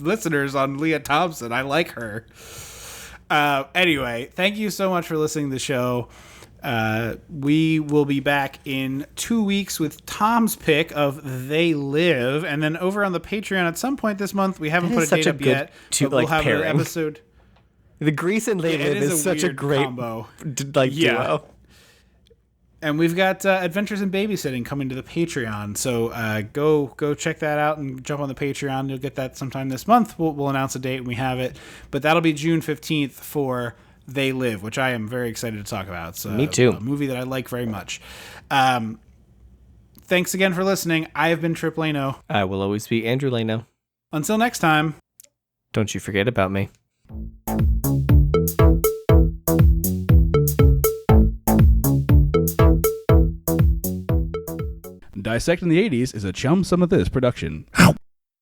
Speaker 1: listeners on Leah Thompson. I like her. Anyway, thank you so much for listening to the show. We will be back in 2 weeks with Tom's pick of They Live. And then over on the Patreon at some point this month, we haven't put a date up yet, but we'll have an episode.
Speaker 2: The Grease and They Live is such a great
Speaker 1: combo.
Speaker 2: Duo.
Speaker 1: And we've got Adventures in Babysitting coming to the Patreon. So go check that out and jump on the Patreon. You'll get that sometime this month. We'll announce a date when we have it. But that'll be June 15th for They Live, which I am very excited to talk about. It's
Speaker 2: Me too.
Speaker 1: A movie that I like very much. Thanks again for listening. I have been Trip Lano.
Speaker 2: I will always be Andrew Lano.
Speaker 1: Until next time.
Speaker 2: Don't you forget about me.
Speaker 8: Dissecting the 80s is a Chum Some of This production.